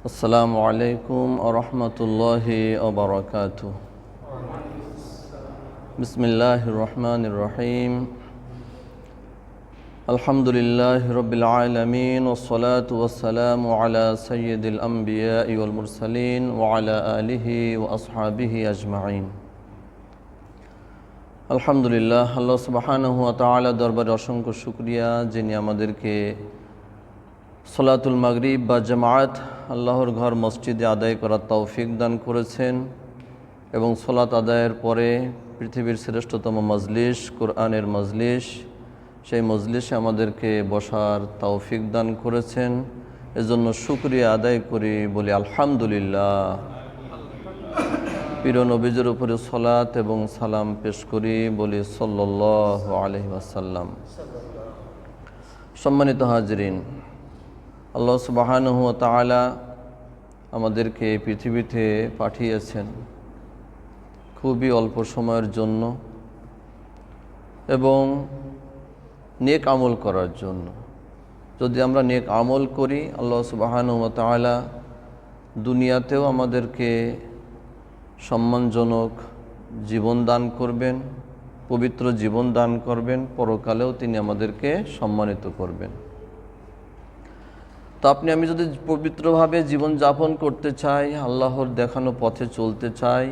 আসসালামু আলাইকুম ওয়া রাহমাতুল্লাহি ওয়া বারাকাতুহু। বিসমিল্লাহির রহমানির রহিম। আলহামদুলিল্লাহি রাব্বিল আলামিন ওয়াস সালাতু ওয়াস সালামু আলা সাইয়্যিদিল আমবিয়াই ওয়াল মুরসালিন ওয়া আলা আলিহি ওয়া আসহাবিহি আজমাইন। আলহামদুলিল্লাহ, আল্লাহ সুবহানাহু ওয়া তাআলা দরবারে অসংখ্য শুকরিয়া, যিনি আমাদেরকে সলাতুল মাগরিব বা জামাআত আল্লাহর ঘর মসজিদে আদায় করার তৌফিক দান করেছেন এবং সলাত আদায়ের পরে পৃথিবীর শ্রেষ্ঠতম মজলিস কোরআনের মজলিস, সেই মজলিসে আমাদেরকে বসার তৌফিক দান করেছেন। এজন্য শুকরিয়া আদায় করি, বলি আলহামদুলিল্লাহ। প্রিয় নবীজির উপরে সলাত এবং সালাম পেশ করি, বলি সাল্লাল্লাহু আলাইহি ওয়াসাল্লাম। সম্মানিত হাজরিন, আল্লাহ সুবহানাহু ওয়া তাআলা আমাদেরকে পৃথিবীতে পাঠিয়েছেন খুবই অল্প সময়ের জন্য এবং নেক আমল করার জন্য। যদি আমরা নেক আমল করি, আল্লাহ সুবহানাহু ওয়া তাআলা দুনিয়াতেও আমাদেরকে সম্মানজনক জীবন দান করবেন, পবিত্র জীবন দান করবেন, পরকালেও তিনি আমাদেরকে সম্মানিত করবেন। তো আমি যদি পবিত্রভাবে জীবন যাপন করতে চাই, আল্লাহর দেখানো পথে চলতে চাই,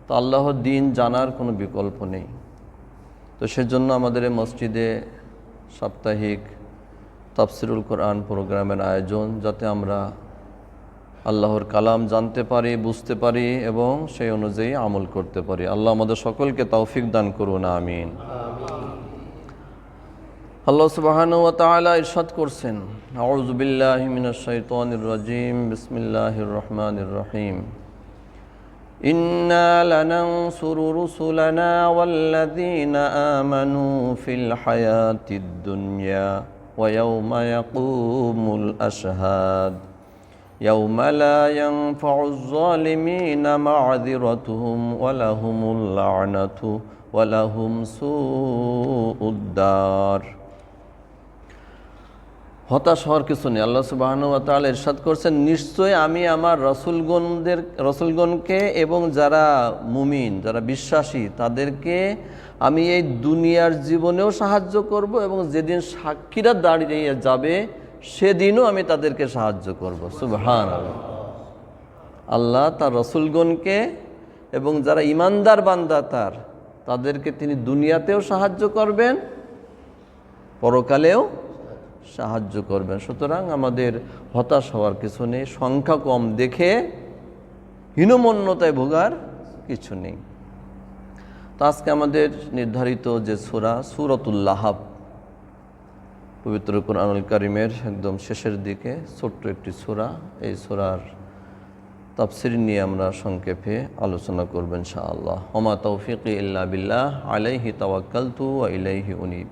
তো আল্লাহর দিন জানার কোনো বিকল্প নেই। তো সেজন্য আমাদের এই মসজিদে সাপ্তাহিক তাফসিরুল কোরআন প্রোগ্রামের আয়োজন, যাতে আমরা আল্লাহর কালাম জানতে পারি, বুঝতে পারি এবং সেই অনুযায়ী আমল করতে পারি। আল্লাহ আমাদের সকলকে তৌফিক দান করুন, আমিন। আল্লাহ সুবহানাহু ওয়া তাআলা ইরশাদ করছেন, আউযু বিল্লাহি মিনাশ শাইতানির রাজীম, বিসমিল্লাহির রহমানির রহিম। ইন্না লানানসুরু রুসুলানা ওয়াল্লাযীনা আমানু ফিল হায়াতিদ দুনিয়া ওয়া ইয়াওমা ইয়াকুমুল আশহাদ ইয়াওমা লা ইয়ানফাউয যালিমিনা মা'যিরাতুহুম ওয়া লাহুমুল লা'নাতু ওয়া লাহুম সুউদ দার। হতাশ হওয়ার কিছু নেই। আল্লাহ সুবহানাহু ওয়া তাআলা ইরশাদ করছেন, নিশ্চয় আমি আমার রসুলগণকে এবং যারা মুমিন, যারা বিশ্বাসী, তাদেরকে আমি এই দুনিয়ার জীবনেও সাহায্য করব এবং যেদিন সাক্ষীরা দাঁড়িয়ে যাবে সেদিনও আমি তাদেরকে সাহায্য করব। সুবহানাল্লাহ। আল্লাহ তার রসুলগণকে এবং যারা ইমানদার বান্দা তাদেরকে তিনি দুনিয়াতেও সাহায্য করবেন, পরকালেও সাহায্য করবেন। সুতরাং আমাদের হতাশ হওয়ার কিছু নেই, সংখ্যা কম দেখে হীনমন্যতায় ভোগার কিছু নেই। তো আজকে আমাদের নির্ধারিত যে সূরাতুল লাহাব, পবিত্র কুরআনুল কারীমের একদম শেষের দিকে ছোট্ট একটি সূরা, এই সূরার তাফসীর নিয়ে আমরা সংক্ষেপে আলোচনা করব ইনশাআল্লাহ। ওমা তাওফীকি ইল্লা বিল্লাহ আলাইহি তাওয়াক্কালতু ওয়া ইলাইহি উনীব।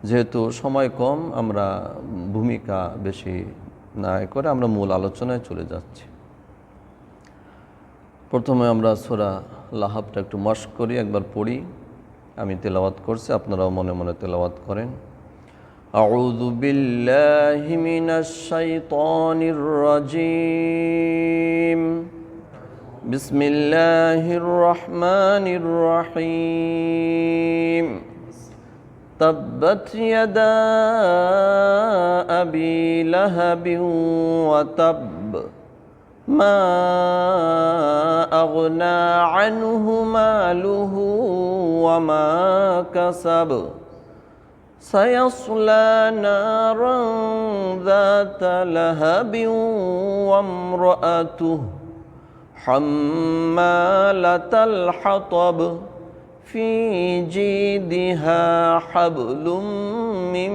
যেহেতু সময় কম, আমরা ভূমিকা বেশি না করে আমরা মূল আলোচনায় চলে যাচ্ছি। প্রথমে আমরা সূরা লাহাবটা একটু মশক করি, একবার পড়ি। আমি তেলাওয়াত করছি, আপনারাও মনে মনে তেলাওয়াত করেন। আউযু বিল্লাহি মিনাশ শাইতানির রাজীম। বিসমিল্লাহির রহমানির রহিম। تبت يدا أبي لهب وتب ما أغنى عنه ماله وما كسب سيصلى نارا ذات لهب وامرأته حمالة الحطب في جيدها حبل من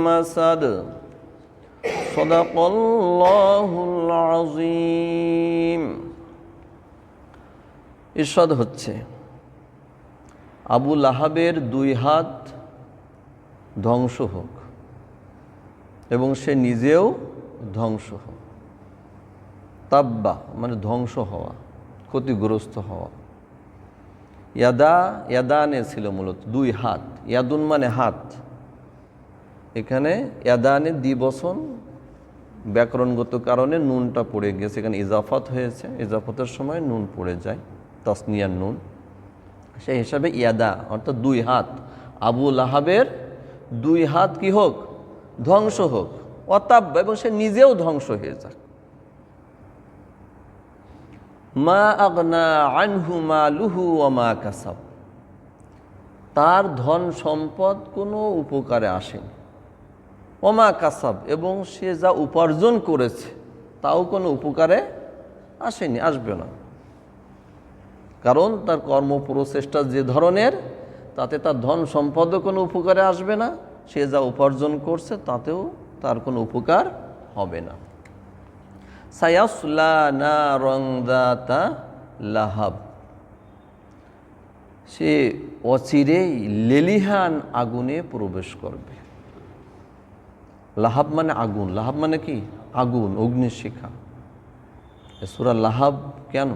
مسد صدق الله العظيم। ইরশাদ হচ্ছে, আবু লাহাবের দুই হাত ধ্বংস হোক এবং সে নিজেও ধ্বংস হোক। তাব্বা মানে ধ্বংস হওয়া, ক্ষতিগ্রস্ত হওয়া। ইয়াদানে ছিল মূলত দুই হাত, ইয়াদুন মানে হাত, এখানে ইয়াদানে দ্বিবচন ব্যাকরণগত কারণে নুনটা পড়ে গেছে, এখানে ইজাফাত হয়েছে, ইজাফতের সময় নুন পড়ে যায়, তাসনিয়ার নুন। সেই হিসাবে ইয়াদা অর্থাৎ দুই হাত, আবু লাহাবের দুই হাত কি হোক, ধ্বংস হোক, অতাব, এবং সে নিজেও ধ্বংস হয়ে যাক। মা আগনা আনহু মালুহু ওয়া মা কাসাব, তার ধন সম্পদ কোনো উপকারে আসেনি। ওমা কাসাব, এবং সে যা উপার্জন করেছে তাও কোনো উপকারে আসেনি, আসবে না। কারণ তার কর্মপ্রচেষ্টা যে ধরনের, তাতে তার ধন সম্পদও কোনো উপকারে আসবে না, সে যা উপার্জন করছে তাতেও তার কোনো উপকার হবে না। সায়াসলা নারান যাতা লাহাব, সে অচিরেই লেলিহান আগুনে প্রবেশ করবে। লাহাব মানে আগুন, লাহাব মানে কি, আগুন, অগ্নিশিখা। সূরা লাহাব কেন,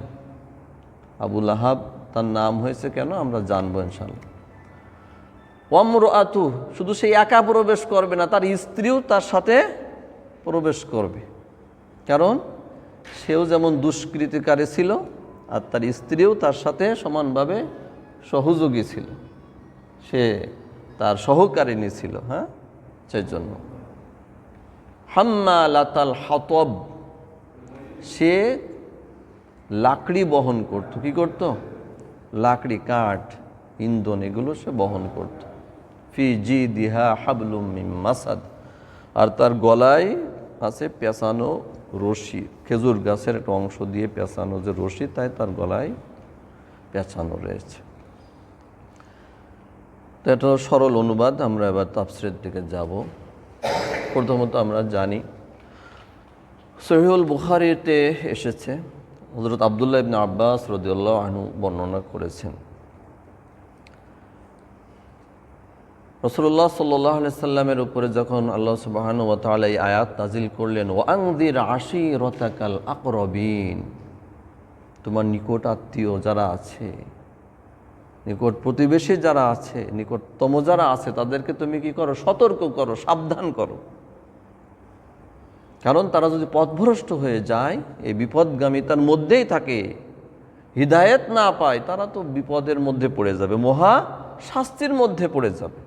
আবু লাহাব তার নাম হয়েছে কেন আমরা জানবো ইনশাআল্লাহ। ওয়ামরাতু, শুধু সে একা প্রবেশ করবে না, তার স্ত্রীও তার সাথে প্রবেশ করবে। কারণ সেও যেমন দুষ্কৃতিকারী ছিল, আর তার স্ত্রীও তার সাথে সমানভাবে সহযোগী ছিল, সে তার সহকারিণী ছিল। হ্যাঁ, সেই জন্য হাম্মালাতাল হাতব, সে লাকড়ি বহন করত। কি করত? লাকড়ি, কাঠ, ইন্ধন, এগুলো সে বহন করত। ফি জিদিহা হাবলুম মিন মাসাদ, আর তার গলায় আছে পেঁচানো রশি, খেজুর গাছের একটা অংশ দিয়ে পেঁচানো যে রশি, তাই তার গলায় পেঁচানো রয়েছে। তো এটা সরল অনুবাদ। আমরা এবার তাফসীরের দিকে যাব। প্রথমত আমরা জানি সহিহুল বুখারীতে এসেছে, হযরত আব্দুল্লাহ ইবনে আব্বাস রাদিয়াল্লাহু আনহু বর্ণনা করেছেন, রাসূলুল্লাহ সাল্লাল্লাহু আলাইহি সাল্লামের উপরে যখন আল্লাহ সুবহানাহু ওয়া তাআলা এই আয়াত নাযিল করলেন, ওয়ানযির আশীরাতাকাল আকরাবিন, তোমার নিকট আত্মীয় যারা আছে, নিকট প্রতিবেশী যারা আছে, নিকটতম যারা আছে, তাদেরকে তুমি কি করো, সতর্ক করো, সাবধান করো। কারণ তারা যদি পথভ্রষ্ট হয়ে যায়, এই বিপদগামিতার মধ্যেই থাকে, হিদায়াত না পায়, তারা তো বিপদের মধ্যে পড়ে যাবে, মহা শাস্তির মধ্যে পড়ে যাবে।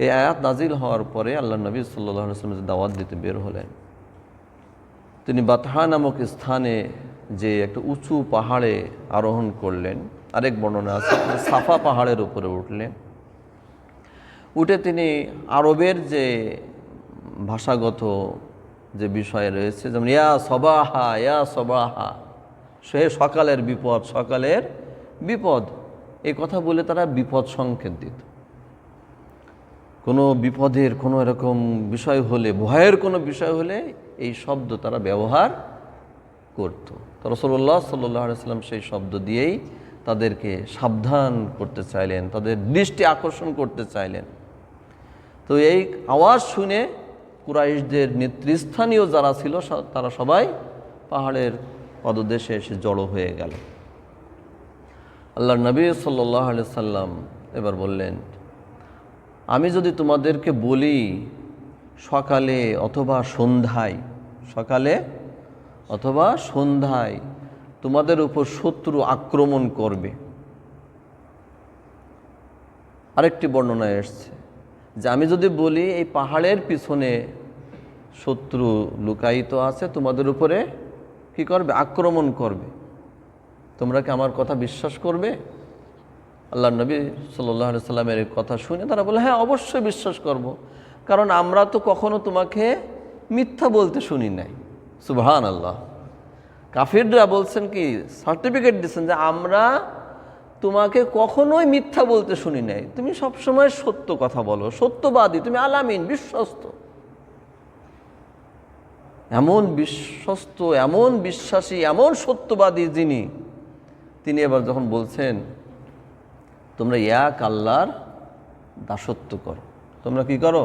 এই আয়াত নাজিল হওয়ার পরে আল্লাহ নবী সাল্লাল্লাহু আলাইহি ওয়াসাল্লাম দাওয়াত দিতে বের হলেন। তিনি বাতহা নামক স্থানে যে একটা উঁচু পাহাড়ে আরোহণ করলেন, আরেক বর্ণনা আছে সাফা পাহাড়ের উপরে উঠলেন। উঠে তিনি আরবের যে ভাষাগত যে বিষয় রয়েছে, যেমন ইয়া সবাহা, ইয়া সবাহা, সে সকালের বিপদ, সকালের বিপদ, এই কথা বলে তারা বিপদ সংকেত দিত। কোনো বিপদের কোনো এরকম বিষয় হলে, ভয়ের কোনো বিষয় হলে এই শব্দ তারা ব্যবহার করত। তো রাসূলুল্লাহ সাল্লাল্লাহু আলাইহি ওয়াসাল্লাম সেই শব্দ দিয়েই তাদেরকে সাবধান করতে চাইলেন, তাদের দৃষ্টি আকর্ষণ করতে চাইলেন। তো এই আওয়াজ শুনে কুরাইশদের নেতৃস্থানীয় যারা ছিল তারা সবাই পাহাড়ের পদদেশে এসে জড়ো হয়ে গেল। আল্লাহর নবী সাল্লাল্লাহু আলাইহি ওয়াসাল্লাম এবার বললেন, আমি যদি তোমাদেরকে বলি সকালে অথবা সন্ধ্যায়, সকালে অথবা সন্ধ্যায় তোমাদের উপর শত্রু আক্রমণ করবে। আরেকটি বর্ণনায় এসছে যে আমি যদি বলি এই পাহাড়ের পিছনে শত্রু লুকায়িত আছে, তোমাদের উপরে কি করবে, আক্রমণ করবে, তোমরা কি আমার কথা বিশ্বাস করবে? আল্লাহ নবী সাল্লাল্লাহু আলাইহি সাল্লামের এই কথা শুনে তারা বলে, হ্যাঁ অবশ্যই বিশ্বাস করব, কারণ আমরা তো কখনো তোমাকে মিথ্যা বলতে শুনি নাই। সুবহানাল্লাহ। কাফিররা বলছেন কি, সার্টিফিকেট দিচ্ছেন যে আমরা তোমাকে কখনোই মিথ্যা বলতে শুনি নাই, তুমি সবসময় সত্য কথা বলো, সত্যবাদী, তুমি আলামিন, বিশ্বস্ত। এমন বিশ্বস্ত, এমন বিশ্বাসী, এমন সত্যবাদী যিনি, তিনি এবার যখন বলছেন তোমরা এক আল্লাহর দাসত্ব করো, তোমরা কি করো,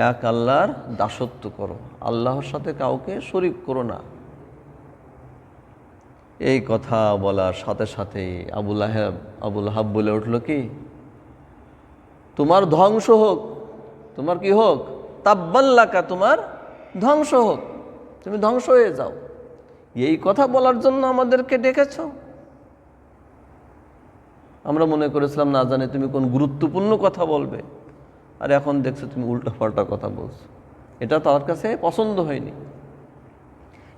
এক আল্লাহর দাসত্ব করো, আল্লাহর সাথে কাউকে শরীক করো না। এই কথা বলার সাথে সাথেই আবু লাহাব বলে উঠল কি, তোমার ধ্বংস হোক, তোমার কি হোক, তাব্বাল্লাকা, তোমার ধ্বংস হোক, তুমি ধ্বংস হয়ে যাও। এই কথা বলার জন্য আমাদেরকে ডেকেছ? আমরা মনে করেছিলাম না জানি তুমি কোন গুরুত্বপূর্ণ কথা বলবে, আর এখন দেখছো তুমি উল্টাপাল্টা কথা বলছো। এটা তার কাছে পছন্দ হয়নি।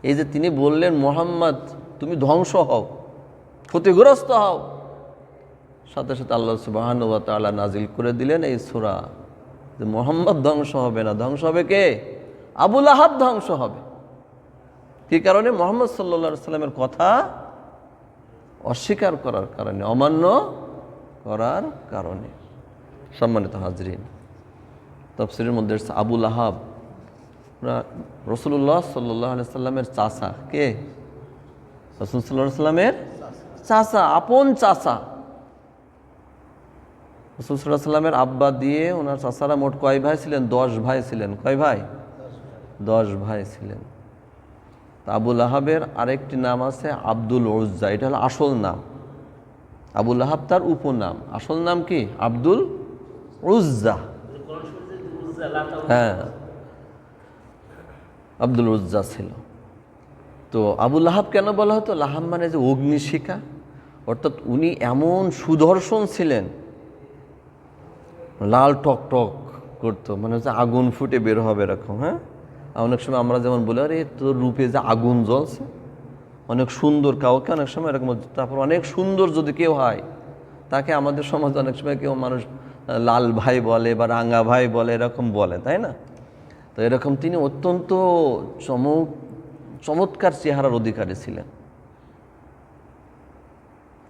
এই যে তিনি বললেন মুহাম্মদ তুমি ধ্বংস হও, ক্ষতিগ্রস্ত হও, সাথে সাথে আল্লাহ সুবহানাহু ওয়া তাআলা নাজিল করে দিলেন এই সূরা যে মুহাম্মদ ধ্বংস হবে না, ধ্বংস হবে কে? আবু লাহাব ধ্বংস হবে। কি কারণে? মুহাম্মদ সাল্লাল্লাহু আলাইহি সাল্লামের কথা অস্বীকার করার কারণে, অমান্য করার কারণে। সম্মানিত হাজরিন, তাফসীরের মধ্যে আবু লাহাব রাসূলুল্লাহ সাল্লাল্লাহু আলাইহি সাল্লামের চাচা। কে? রাসূল সাল্লাল্লাহু আলাইহি সাল্লামের চাচা, আপন চাচা। রাসূল সাল্লাল্লাহু আলাইহি সাল্লামের আব্বা দিয়ে ওনার চাচারা মোট কয় ভাই ছিলেন? 10 ভাই ছিলেন। কয় ভাই? 10 ভাই ছিলেন। আবু লাহাবের আরেকটি নাম আছে আব্দুল উজ্জা, এটা হলো আসল নাম। আবু লাহাব তার উপনাম, আসল নাম কি? আব্দুল উজ্জা। হ্যাঁ, আব্দুল উজ্জা ছিল। তো আবু লাহাব কেন বলা হতো? লাহাব মানে যে অগ্নিশিখা, অর্থাৎ উনি এমন সুদর্শন ছিলেন, লাল টক টক করতো, মানে হচ্ছে আগুন ফুটে বের হবে এরকম। হ্যাঁ, অনেক সময় আমরা যেমন বলি আরে তোর রূপে যে আগুন জ্বলছে, অনেক সুন্দর কাউকে অনেক সময় এরকম। তারপর অনেক সুন্দর যদি কেউ হয় তাকে আমাদের সমাজে অনেক সময় কেউ মানুষ লাল ভাই বলে বা রাঙা ভাই বলে, এরকম বলে, তাই না? তো এরকম তিনি অত্যন্ত চমৎকার চেহারার অধিকারী ছিলেন।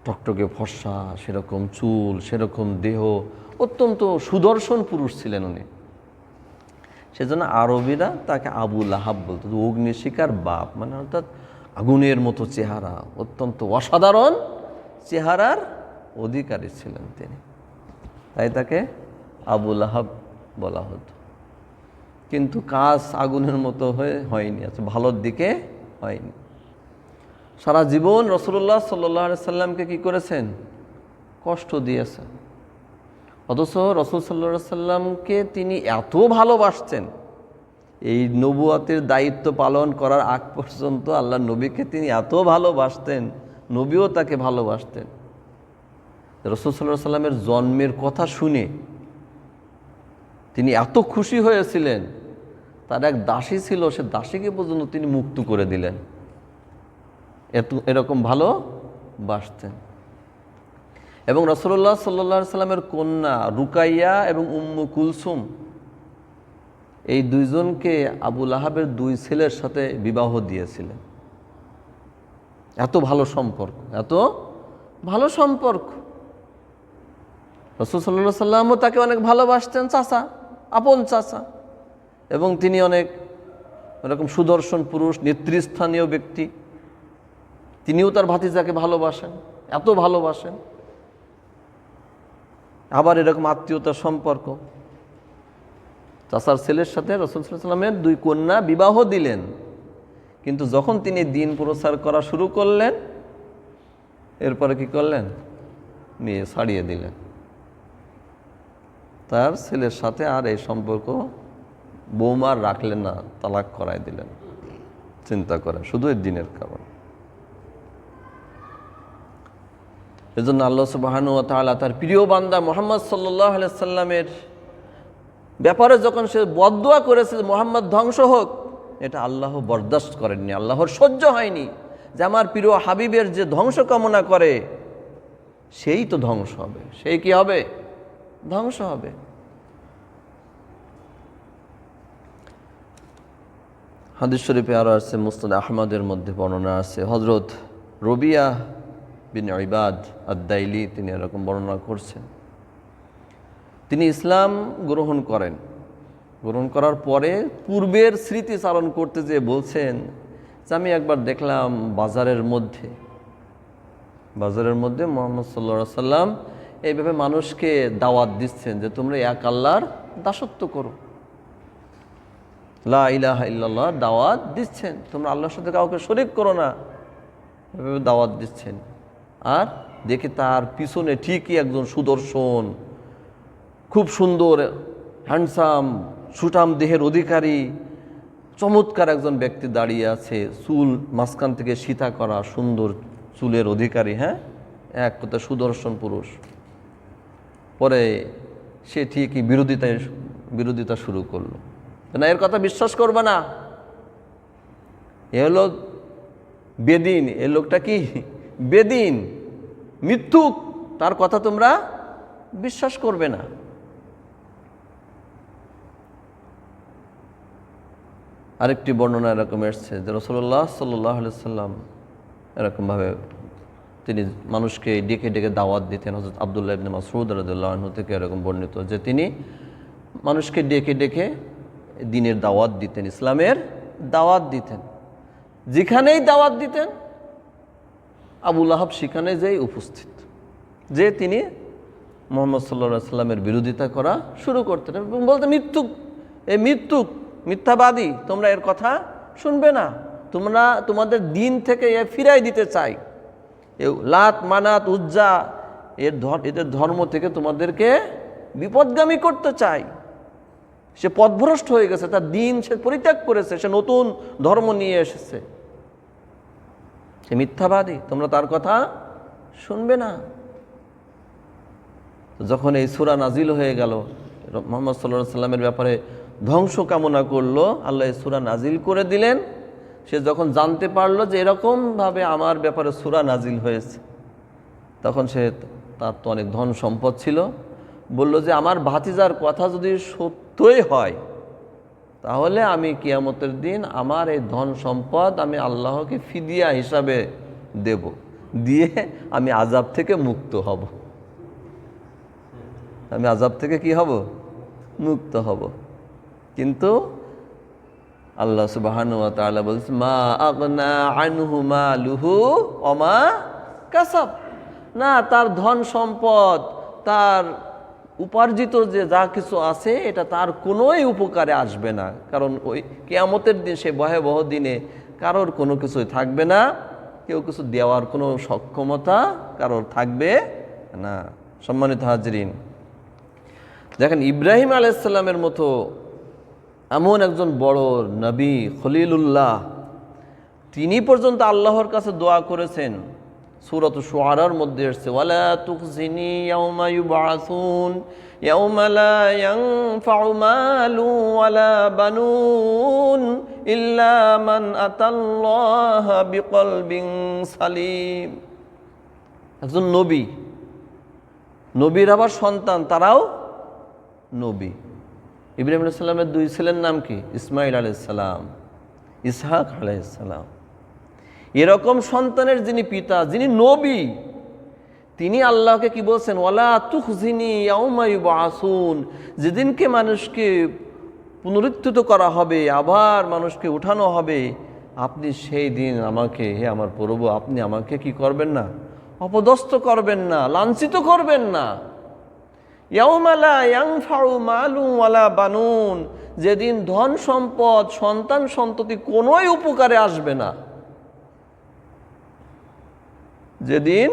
টকটকে ফর্সা, সেরকম চুল, সেরকম দেহ, অত্যন্ত সুদর্শন পুরুষ ছিলেন উনি। সেজন্য আরবিরা তাকে আবু লাহাব বলতো, অগ্নিশিখার বাপ, মানে অর্থাৎ আগুনের মতো চেহারা, অত্যন্ত অসাধারণ চেহারার অধিকারী ছিলেন তিনি, তাই তাকে আবু লাহাব বলা হতো। কিন্তু কাজ আগুনের মতো হয়নি, আচ্ছা ভালোর দিকে হয়নি। সারা জীবন রাসূলুল্লাহ সাল্লাল্লাহু আলাইহি সাল্লামকে কি করেছেন? কষ্ট দিয়েছেন। অথচ রাসূল সাল্লাল্লাহু আলাইহি সাল্লামকে তিনি এত ভালোবাসতেন, এই নবুয়তের দায়িত্ব পালন করার আগ পর্যন্ত আল্লাহ নবীকে তিনি এত ভালোবাসতেন, নবীও তাকে ভালোবাসতেন। রাসূল সাল্লাল্লাহু আলাইহি সাল্লামের জন্মের কথা শুনে তিনি এত খুশি হয়েছিলেন, তার এক দাসী ছিল, সে দাসীকে পর্যন্ত তিনি মুক্ত করে দিলেন, এরকম ভালোবাসতেন। এবং রাসূলুল্লাহ সাল্লাল্লাহু আলাইহি সাল্লামের কন্যা রুকাইয়া এবং উম্মু কুলসুম, এই দুইজনকে আবু লাহাবের 2 ছেলের সাথে বিবাহ দিয়েছিলেন। এত ভালো সম্পর্ক, এত ভালো সম্পর্ক। রাসূল সাল্লাল্লাহু আলাইহি সাল্লামও তাকে অনেক ভালোবাসতেন, চাচা, আপন চাচা, এবং তিনি অনেক এরকম সুদর্শন পুরুষ, নেতৃস্থানীয় ব্যক্তি, তিনিও তার ভাতিজাকে ভালোবাসেন, এত ভালোবাসেন। আবার এরকম আত্মীয়তার সম্পর্ক। চাচার ছেলের সাথে রাসূল সাল্লাল্লাহু আলাইহি সাল্লামের 2 কন্যা বিবাহ দিলেন, কিন্তু যখন তিনি দ্বীন প্রচার করা শুরু করলেন, এরপরে কি করলেন? নিয়ে ছাড়িয়ে দিলেন। তার ছেলের সাথে আর এই সম্পর্ক বৌমার রাখলেন না, তালাক করাই দিলেন। চিন্তা করেন, শুধু এই দ্বীনের কারণ। এজন্য আল্লাহ সুবহানাহু ওয়া তাআলা তার প্রিয় বান্দা মুহাম্মদ সাল্লাল্লাহু আলাইহি সাল্লামের ব্যাপারে যখন সে বদদুয়া করেছে মুহাম্মদ ধ্বংস হোক, এটা আল্লাহ বরদাস্ত করেননি, আল্লাহর সহ্য হয়নি যে আমার প্রিয় হাবিবের যে ধ্বংস কামনা করে সেই তো ধ্বংস হবে, সেই কি হবে? ধ্বংস হবে। হাদিস শরীফে আরো আছে, মুসনাদ আহমদের মধ্যে বর্ণনা আছে, হযরত রবিয়া বিন ইবাদ আদ-দাইলি তিনি এরকম বর্ণনা করছেন। তিনি ইসলাম গ্রহণ করেন, গ্রহণ করার পরে পূর্বের স্মৃতিচারণ করতে যেয়ে বলছেন যে আমি একবার দেখলাম বাজারের মধ্যে মুহাম্মদ সাল্লাল্লাহু আলাইহি সাল্লাম এইভাবে মানুষকে দাওয়াত দিচ্ছেন যে তোমরা এক আল্লাহর দাসত্ব করো, লা ইলাহা ইল্লাল্লাহ দাওয়াত দিচ্ছেন, তোমরা আল্লাহর সাথে কাউকে শরীক করো না, এভাবে দাওয়াত দিচ্ছেন। আর দেখে তার পিছনে ঠিকই একজন সুদর্শন, খুব সুন্দর, হ্যান্ডসাম, সুঠাম দেহের অধিকারী, চমৎকার একজন ব্যক্তি দাঁড়িয়ে আছে, চুল মাঝখান থেকে সীতা করা, সুন্দর চুলের অধিকারী, হ্যাঁ, এক কথা সুদর্শন পুরুষ। পরে সে ঠিকই বিরোধিতা শুরু করলো, না এর কথা বিশ্বাস করবে না, এ হলো বেদিন, এ লোকটা কি বেদিন, মিথ্যুক, তার কথা তোমরা বিশ্বাস করবে না। আরেকটি বর্ণনা এরকম এসছে যে রাসূলুল্লাহ সাল্লাল্লাহু আলাইহি ওয়াসাল্লাম এরকমভাবে তিনি মানুষকে ডেকে ডেকে দাওয়াত দিতেন। হযরত আব্দুল্লাহ ইবনে মাসউদ রাদিয়াল্লাহু আনহু থেকে এরকম বর্ণিত যে তিনি মানুষকে ডেকে ডেকে দ্বীনের দাওয়াত দিতেন, ইসলামের দাওয়াত দিতেন। যেখানেই দাওয়াত দিতেন আবু লাহাব সেখানে যেই উপস্থিত, যে তিনি মুহাম্মদ সাল্লাল্লাহু আলাইহি ওয়াসাল্লামের বিরোধিতা করা শুরু করতেন এবং বলতে, মিথ্যুক, এই মিথ্যুক, মিথ্যাবাদী, তোমরা এর কথা শুনবে না, তোমরা তোমাদের দিন থেকে এ ফিরাই দিতে চাই, লাত মানাত উজ্জা এদের ধর্ম থেকে তোমাদেরকে বিপদগামী করতে চাই। সে পথভ্রষ্ট হয়ে গেছে, তার দিন সে পরিত্যাগ করেছে, সে নতুন ধর্ম নিয়ে এসেছে, সে মিথ্যাবাদী, তোমরা তার কথা শুনবে না। যখন এই সূরা নাজিল হয়ে গেল, মুহাম্মদ সাল্লাল্লাহু আলাইহি ওয়াসাল্লামের ব্যাপারে ধ্বংস কামনা করলো, আল্লাহ এই সূরা নাজিল করে দিলেন। সে যখন জানতে পারলো যে এরকমভাবে আমার ব্যাপারে সূরা নাজিল হয়েছে, তখন তার তো অনেক ধন সম্পদ ছিল, বলল যে আমার ভাতিজার কথা যদি সত্যই হয় তাহলে আমি কিয়ামতের দিন আমার এই ধন সম্পদ আমি আল্লাহকে ফিদিয়া হিসাবে দেব, দিয়ে আমি আযাব থেকে মুক্ত হব, আমি আযাব থেকে কি হব, মুক্ত হব। কিন্তু আল্লাহ সুবহানাহু ওয়া তাআলা বলছেন, মা আগনা আনহু মালুহু ওয়া মা কাসাব, না তার ধন সম্পদ, তার উপার্জিত যে যা কিছু আছে এটা তার কোনোই উপকারে আসবে না, কারণ ওই কিয়ামতের দিন, সে ভয়াবহ দিনে কারোর কোনো কিছুই থাকবে না, কেউ কিছু দেওয়ার কোনো সক্ষমতা কারোর থাকবে না। সম্মানিত হাজরিন, দেখেন ইব্রাহিম আলাইহিস সালামের মতো এমন একজন বড় নবী, খলিলুল্লাহ, তিনি পর্যন্ত আল্লাহর কাছে দোয়া করেছেন। সূরাত শুআরার মধ্যে এসেছে, ওয়ালা তুখজিনি ইয়াউমা ইউবআসুন ইয়াউমা লা ইয়ানফাউ মালু ওয়ালা বানুন ইল্লা মান আতাল্লাহা বিকলবিন সালিম। একজন নবী, নবীর আবার সন্তান, তারাও নবী। ইব্রাহিম আলাইহিস সালামের দুই ছেলের নাম কি? ইসমাঈল আলাইহিস সালাম, ইসহাক আলাইহিস সালাম। এরকম সন্তানের যিনি পিতা, যিনি নবী, তিনি আল্লাহকে কি বলছেন, ওয়ালা তুখজিনি ইয়াউমা ইউবআসুন, যেদিনকে মানুষকে পুনরুত্থিত করা হবে, আবার মানুষকে উঠানো হবে, আপনি সেই দিন আমাকে, হে আমার প্রভু, আপনি আমাকে কি করবেন না, অপদস্থ করবেন না, লাঞ্ছিত করবেন না। ইয়াউমা লা ইয়ানফাউ মালু ওয়ালা বানুন, যেদিন ধন সম্পদ, সন্তান সন্ততি কোনোই উপকারে আসবে না, যেদিন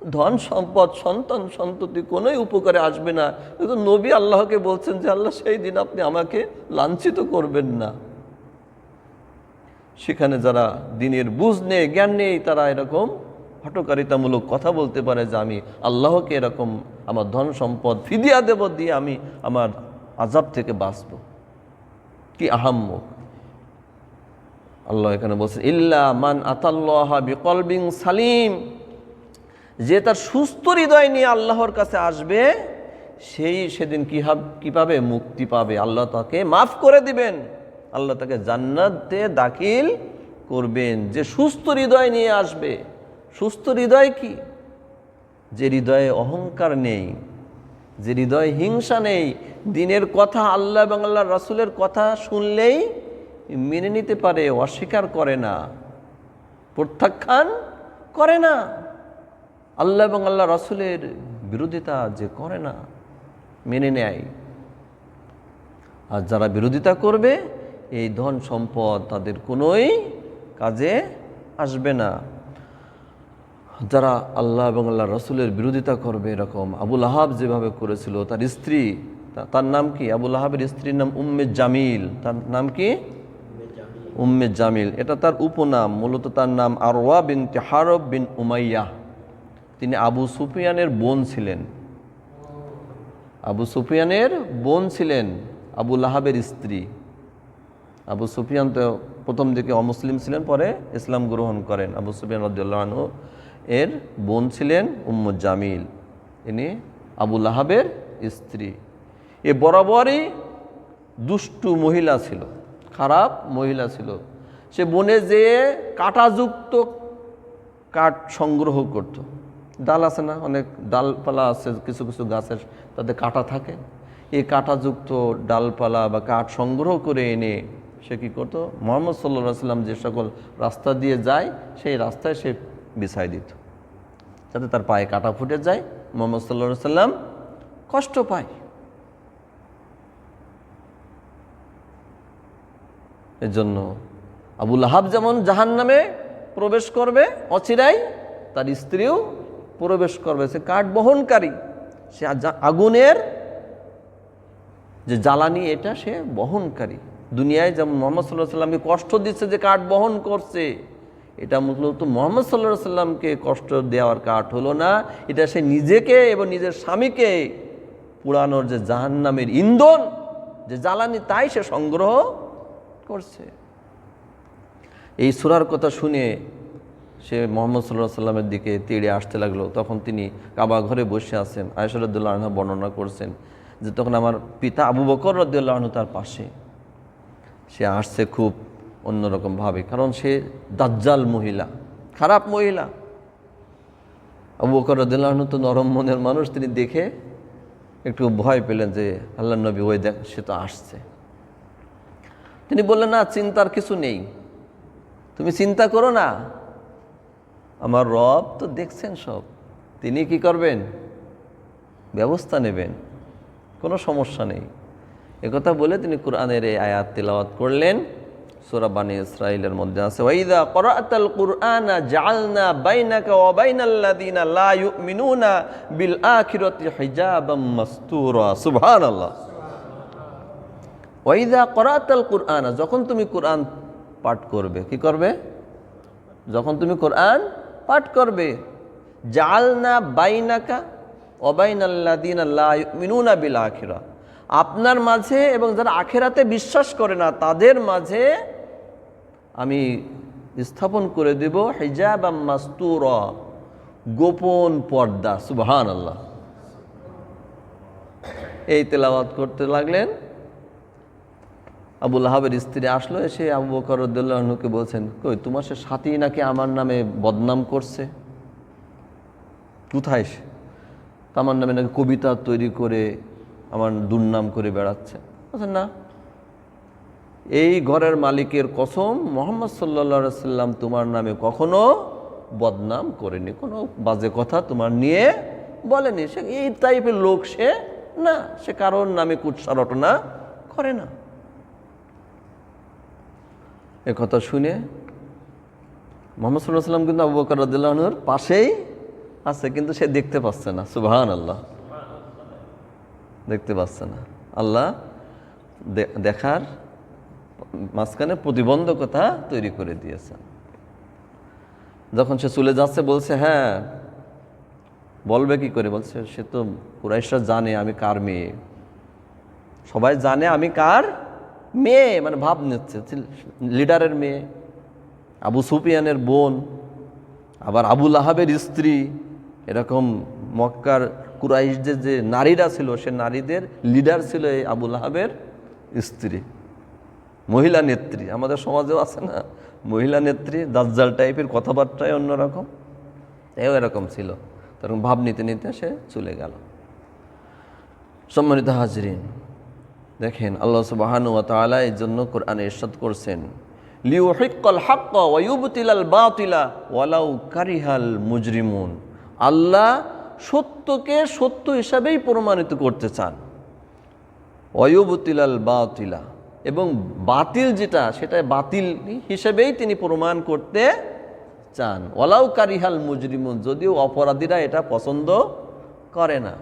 ধন সম্পদ, সন্তান সন্ততি কোনোই উপকারে আসবে না। কিন্তু নবী আল্লাহকে বলছেন যে আল্লাহ সেই দিন আপনি আমাকে লাঞ্ছিত করবেন না। সেখানে যারা দিনের বুঝ নেই, জ্ঞান নেই, তারা এরকম হঠকারিতামূলক কথা বলতে পারে যে আমি আল্লাহকে এরকম আমার ধন সম্পদ ফিদিয়া দেব, দিয়ে আমি আমার আযাব থেকে বাঁচব। কি আহাম্মক! আল্লাহ এখানে বলছেন, ইল্লা মান আতাল্লাহা বিকলবিন সালিম, যে তার সুস্থ হৃদয় নিয়ে আল্লাহর কাছে আসবে, সেই সেদিন কি পাবে? মুক্তি পাবে। আল্লাহ তাকে মাফ করে দিবেন, আল্লাহ তাকে জান্নাতে দাখিল করবেন। যে সুস্থ হৃদয় নিয়ে আসবে। সুস্থ হৃদয় কি? যে হৃদয়ে অহংকার নেই, যে হৃদয়ে হিংসা নেই, দিনের কথা, আল্লাহ এবং আল্লাহর রাসূলের কথা শুনলেই মেনে নিতে পারে, অস্বীকার করে না, প্রত্যাখ্যান করে না। আল্লাহ এবং আল্লাহ রাসূলের বিরোধিতা যে করে না, মেনে নেয়। আর যারা বিরোধিতা করবে, এই ধন সম্পদ তাদের কোনোই কাজে আসবে না। যারা আল্লাহ এবং আল্লাহ রাসূলের বিরোধিতা করবে, এরকম আবু লাহাব যেভাবে করেছিল, তার স্ত্রী, তার নাম কি? আবু লাহাবের স্ত্রীর নাম উম্মে জামিল। তার নাম কি? উম্মে জামিল, এটা তার উপনাম। মূলত তার নাম আরওয়া বিনতে হারব বিন উমাইয়া। তিনি আবু সুফিয়ানের বোন ছিলেন। আবু সুফিয়ানের বোন ছিলেন, আবু লাহাবের স্ত্রী। আবু সুফিয়ান তো প্রথম দিকে অমুসলিম ছিলেন, পরে ইসলাম গ্রহণ করেন। আবু সুফিয়ান রাদিয়াল্লাহু আনহু এর বোন ছিলেন উম্মে জামিল, ইনি আবু লাহাবের স্ত্রী। এ বরাবরই দুষ্টু মহিলা ছিল, খারাপ মহিলা ছিল। সে বনে যেয়ে কাঁটাযুক্ত কাঠ সংগ্রহ করত। ডাল আছে না, অনেক ডালপালা আছে, কিছু কিছু গাছের তাতে কাঁটা থাকে। এই কাঁটাযুক্ত ডালপালা বা কাঠ সংগ্রহ করে এনে সে কী করতো, মুহাম্মদ সাল্লাল্লাহু আলাইহি ওয়াসাল্লাম যে সকল রাস্তা দিয়ে যায় সেই রাস্তায় সে বিছাই দিত, যাতে তার পায়ে কাঁটা ফুটে যায়, মুহাম্মদ সাল্লাল্লাহু আলাইহি ওয়াসাল্লাম কষ্ট পায়। এজন্য আবু লাহাব যেমন জাহান্নামে প্রবেশ করবে অচিরাই, তার স্ত্রীও প্রবেশ করবে। সে কাঠ বহনকারী, সে আগুনের যে জ্বালানি এটা সে বহনকারী। দুনিয়ায় যেমন মুহাম্মদ সাল্লাল্লাহু আলাইহি ওয়াসাল্লামকে কষ্ট দিচ্ছে যে কাঠ বহন করছে, এটা মূলত মুহাম্মদ সাল্লাল্লাহু আলাইহি ওয়াসাল্লামকে কষ্ট দেওয়ার কাঠ হলো না, এটা সে নিজেকে এবং নিজের স্বামীকে পুরানোর যে জাহান্নামের ইন্ধন, যে জ্বালানি, তাই সে সংগ্রহ করছে। এই সূরার কথা শুনে সে মুহাম্মদ সাল্লাল্লাহু আলাইহি ওয়াসাল্লামের দিকে তেড়ে আসতে লাগলো। তখন তিনি কাবা ঘরে বসে আছেন। আয়েশা রাদিয়াল্লাহু আনহা বর্ণনা করছেন যে তখন আমার পিতা আবু বকর রাদিয়াল্লাহু আনহু তার পাশে। সে আসছে খুব অন্যরকমভাবে, কারণ সে দাজ্জাল মহিলা, খারাপ মহিলা। আবু বকর রাদিয়াল্লাহু আনহু তো নরম মনের মানুষ, তিনি দেখে একটু ভয় পেলেন যে আল্লাহর নবী ওই দেখ, সে তো আসছে। তিনি বললেন, না, চিন্তার কিছু নেই, তুমি চিন্তা করো না, আমার রব তো দেখছেন সব, তিনি কি করবেন, ব্যবস্থা নেবেন, কোনো সমস্যা নেই। একথা বলে তিনি কোরআনের এই আয়াত তিলাওয়াত করলেন। সূরা বানী ইসরাঈলের মধ্যে আছে, ওয়াইদা ক্বরা'তাল কুরআনা জাআলনা বাইনাকা ওয়া বাইনাল্লাযীনা লা ইউমিনুনা বিল আখিরাতি হিজাবাম মাসতুরা। সুবহানাল্লাহ। ওয়াইদা ক্বরা'তাল কুরআনা, যখন তুমি কোরআন পাঠ করবে, কি করবে, যখন তুমি কোরআন পাঠ করবে, জাআলনা বাইনাকা ওয়া বাইনাল্লাযীনা লা ইউমিনুনা বিল আখিরা, আপনার মাঝে এবং যারা আখিরাতে বিশ্বাস করে না তাদের মাঝে আমি স্থাপন করে দেব হিজাবাম মাসতুরা, গোপন পর্দা। সুবহানাল্লাহ। এই তেলাওয়াত করতে লাগলেন। আবু লাহাবের স্ত্রী আসলো, এসে আবু বকর রাদিয়াল্লাহু আনহুকে বলছেন, কই তোমার সে সাথী নাকি আমার নামে বদনাম করছে, কোথায় সে, আমার নামে নাকি কবিতা তৈরি করে আমার দুর্নাম করে বেড়াচ্ছে। বলছেন, না, এই ঘরের মালিকের কসম, মুহাম্মদ সাল্লাল্লাহু আলাইহি ওয়াসাল্লাম তোমার নামে কখনো বদনাম করেনি, কোনো বাজে কথা তোমার নিয়ে বলেনি। সে এই টাইপের লোক সে না, সে কারোর নামে কুৎসা রটনা করে না। এ কথা শুনে মুহাম্মদ সাল্লাল্লাহু আলাইহি ওয়াসাল্লাম কিন্তু আবু বকর রাদিয়াল্লাহু আনহুর পাশেই আছে, কিন্তু সে দেখতে পাচ্ছে না। সুবহানাল্লাহ। দেখতে পাচ্ছে না। আল্লাহ দেখার মাঝখানে প্রতিবন্ধকতা তৈরি করে দিয়েছেন। যখন সে চলে যাচ্ছে বলছে, হ্যাঁ, বলবে কি করে, বলছে সে তো কুরাইশরা জানে আমি কার মেয়ে, সবাই জানে আমি কার মেয়ে, মানে ভাব নিচ্ছে লিডারের মেয়ে, আবু সুফিয়ানের বোন, আবার আবু লাহাবের স্ত্রী। এরকম মক্কার কুরাইশদের যে নারীরা ছিল, সে নারীদের লিডার ছিল এই আবু লাহাবের স্ত্রী, মহিলা নেত্রী। আমাদের সমাজেও আছে না মহিলা নেত্রী, দাজ্জাল টাইপের, কথাবার্তায় অন্যরকম, এও এরকম ছিল। তখন ভাব নিতে নিতে সে চলে গেল। সম্মানিত হাজরিন, দেখেন আল্লাহ সুবহানাহু ওয়া তাআলা এই জন্য কোরআনে ইরশাদ করছেন, লিউহিক্কাল হাক্কা ওয়া ইউবতিলাল বাতিলা ওয়ালাউ কারিহাল মুজরিমুন। আল্লাহ সত্যকে সত্য হিসাবেই প্রমাণিত করতে চান, ওয়া ইউবতিলাল বাতিলা, এবং বাতিল যেটা সেটা বাতিল হিসেবেই তিনি প্রমাণ করতে চান। ওয়ালাউ কারিহাল মুজরিমুন, যদিও অপরাধীরা এটা পছন্দ করে না।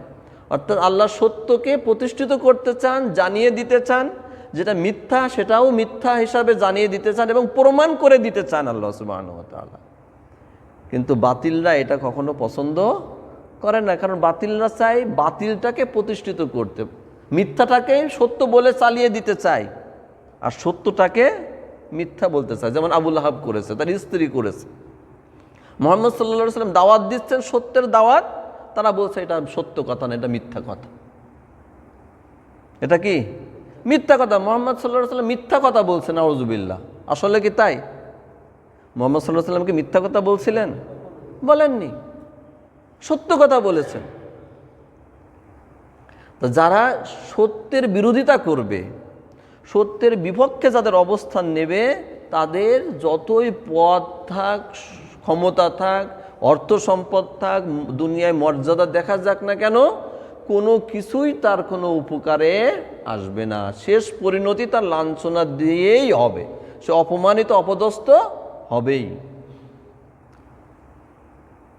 অর্থাৎ আল্লাহ সত্যকে প্রতিষ্ঠিত করতে চান, জানিয়ে দিতে চান, যেটা মিথ্যা সেটাও মিথ্যা হিসাবে জানিয়ে দিতে চান এবং প্রমাণ করে দিতে চান আল্লাহ সুবহানাহু ওয়া তাআলা। কিন্তু বাতিলরা এটা কখনো পছন্দ করে না, কারণ বাতিলরা চায় বাতিলটাকে প্রতিষ্ঠিত করতে, মিথ্যাটাকে সত্য বলে চালিয়ে দিতে চায় আর সত্যটাকে মিথ্যা বলতে চায়। যেমন আবু লাহাব করেছে, তার স্ত্রী করেছে। মুহাম্মদ সাল্লাল্লাহু আলাইহি ওয়াসাল্লাম দাওয়াত দিচ্ছেন, সত্যের দাওয়াত, তারা বলছে এটা সত্য কথা না, এটা মিথ্যা কথা। এটা কি মিথ্যা কথা? মুহাম্মদ সাল্লাল্লাহু আলাইহি ওয়াসাল্লাম মিথ্যা কথা বলছেন, নাউযুবিল্লাহ। আসলে কি তাই? মুহাম্মদ সাল্লাল্লাহু আলাইহি ওয়াসাল্লাম কি মিথ্যা কথা বলছিলেন? বলেননি, সত্য কথা বলেছেন। তো যারা সত্যের বিরোধিতা করবে, সত্যের বিপক্ষে যাদের অবস্থান নেবে, তাদের যতই পদ থাক, ক্ষমতা থাক, অর্থ সম্পদ থাক, দুনিয়ায় মর্যাদা দেখা যাক না কেন, কোনো কিছুই তার কোনো উপকারে আসবে না। শেষ পরিণতি তার লাঞ্ছনা দিয়েই হবে, সে অপমানিত অপদস্থ হবেই।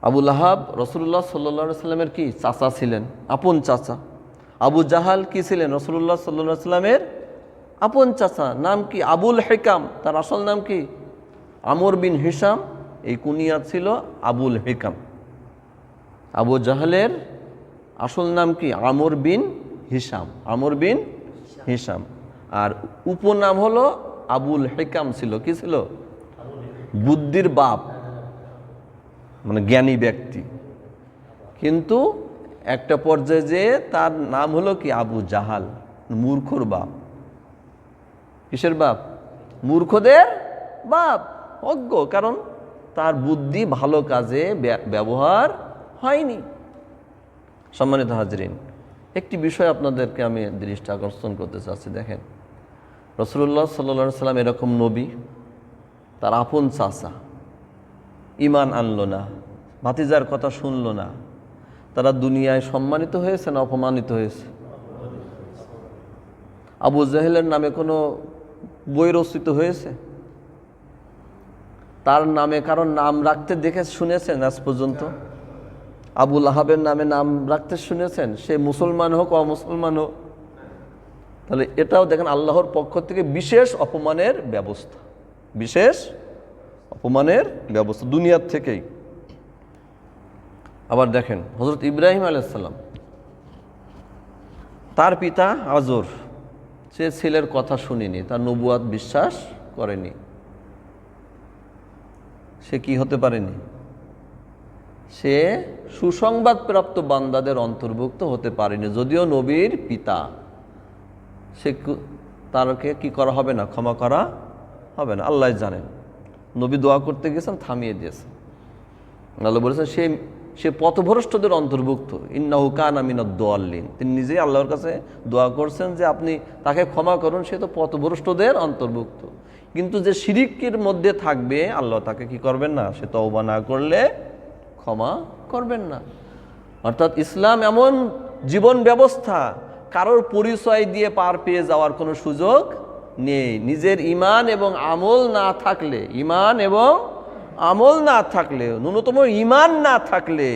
আবু লাহাব রাসূলুল্লাহ সাল্লাল্লাহু আলাইহি সাল্লামের কি চাচা ছিলেন, আপন চাচা। আবু জাহাল কি ছিলেন? রাসূলুল্লাহ সাল্লাল্লাহু আলাইহি সাল্লামের আপন চাচা। নাম কি? আবুল হিকাম। তার আসল নাম কি? আমর বিন হিশাম। এই কুনিয়া ছিল আবুল হিকাম। আবু জাহালের আসল নাম কি? আমর বিন হিশাম। আমর বিন হিশাম। আর উপনাম হলো আবুল হিকাম ছিল। কি ছিল? বুদ্ধির বাপ, মানে জ্ঞানী ব্যক্তি। কিন্তু একটা পর্যায়ে যে তার নাম হলো কি? আবু জাহাল, মূর্খর বাপ। কিসের বাপ? মূর্খদের বাপ, অজ্ঞ। কারণ তার বুদ্ধি ভালো কাজে ব্যবহার হয়নি। সম্মানিত হাজরিন, একটি বিষয় আপনাদেরকে আমি দৃষ্টি আকর্ষণ করতে চাচ্ছি। দেখেন, রাসূলুল্লাহ সাল্লাল্লাহু আলাইহি সাল্লাম এরকম নবী, তার আপন চাচা ঈমান আনলো না, ভাতিজার কথা শুনলো না, তারা দুনিয়ায় সম্মানিত হয়েছে না অপমানিত হয়েছে? আবু জাহেলের নামে কোনো বই রচিত হয়েছে? তার নামে কারণ নাম রাখতে দেখে শুনেছেন আজ পর্যন্ত? আবু লাহাবের নামে নাম রাখতে শুনেছেন? সে মুসলমান হোক অমুসলমান হোক। তাহলে এটাও দেখেন আল্লাহর পক্ষ থেকে বিশেষ অপমানের ব্যবস্থা, বিশেষ অপমানের ব্যবস্থা দুনিয়ার থেকেই। আবার দেখেন হযরত ইব্রাহিম আলাইহিস সালাম, তার পিতা আজর, সে ছেলের কথা শুনেনি, তার নবুয়াত বিশ্বাস করেনি। সে কি হতে পারেনি? সে সুসংবাদ প্রাপ্ত বান্দাদের অন্তর্ভুক্ত হতে পারেনি, যদিও নবীর পিতা। সে তারকে কি করা হবে না? ক্ষমা করা হবে না। আল্লাহ জানেন। নবী দোয়া করতে গেছেন, থামিয়ে দিয়েছেন। আল্লাহ বলেছেন সে পথভ্রষ্টদের অন্তর্ভুক্ত। ইন্নাহু কানা মিনাদ দাল্লিন। তিনি নিজেই আল্লাহর কাছে দোয়া করছেন যে আপনি তাকে ক্ষমা করুন, সে তো পথভ্রষ্টদের অন্তর্ভুক্ত। কিন্তু যে শিরিকের মধ্যে থাকবে, আল্লাহ তাকে কি করবেন না? সে তওবা না করলে ক্ষমা করবেন না। অর্থাৎ ইসলাম এমন জীবন ব্যবস্থা, কারোর পরিচয় দিয়ে পার পেয়ে যাওয়ার কোনো সুযোগ নেই। নিজের ঈমান এবং আমল না থাকলে, ঈমান এবং আমল না থাকলে, ন্যূনতম ঈমান না থাকলে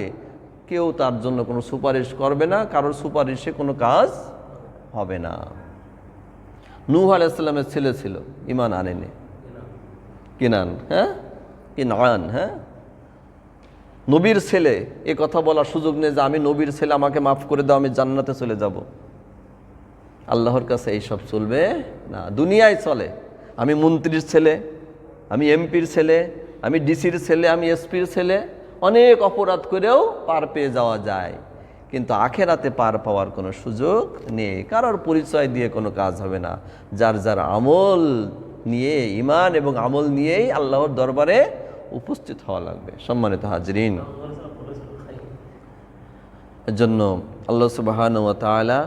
কেউ তার জন্য কোনো সুপারিশ করবে না, কারোর সুপারিশে কোনো কাজ হবে না। নূহ আলাইহিস সালামের ছেলে ছিল, ঈমান আনেনি। কিনান, হ্যাঁ, কিনান, হ্যাঁ, নবীর ছেলে। এ কথা বলার সুযোগ নেই যে আমি নবীর ছেলে, আমাকে মাফ করে দাও, আমি জান্নাতে চলে যাব। আল্লাহর কাছে এইসব চলবে না। দুনিয়ায় চলে আমি মন্ত্রীর ছেলে, আমি এমপির ছেলে, আমি ডিসির ছেলে, আমি এসপির ছেলে, অনেক অপরাধ করেও পার পেয়ে যাওয়া যায়। কিন্তু আখেরাতে পার পাওয়ার কোনো সুযোগ নেই। কারোর পরিচয় দিয়ে কোনো কাজ হবে না। যার যার আমল নিয়ে, ঈমান এবং আমল নিয়েই আল্লাহর দরবারে উপস্থিত হওয়া লাগবে। সম্মানিত হাজরিন, এর জন্য আল্লাহ সুবহানাহু ওয়া তাআলা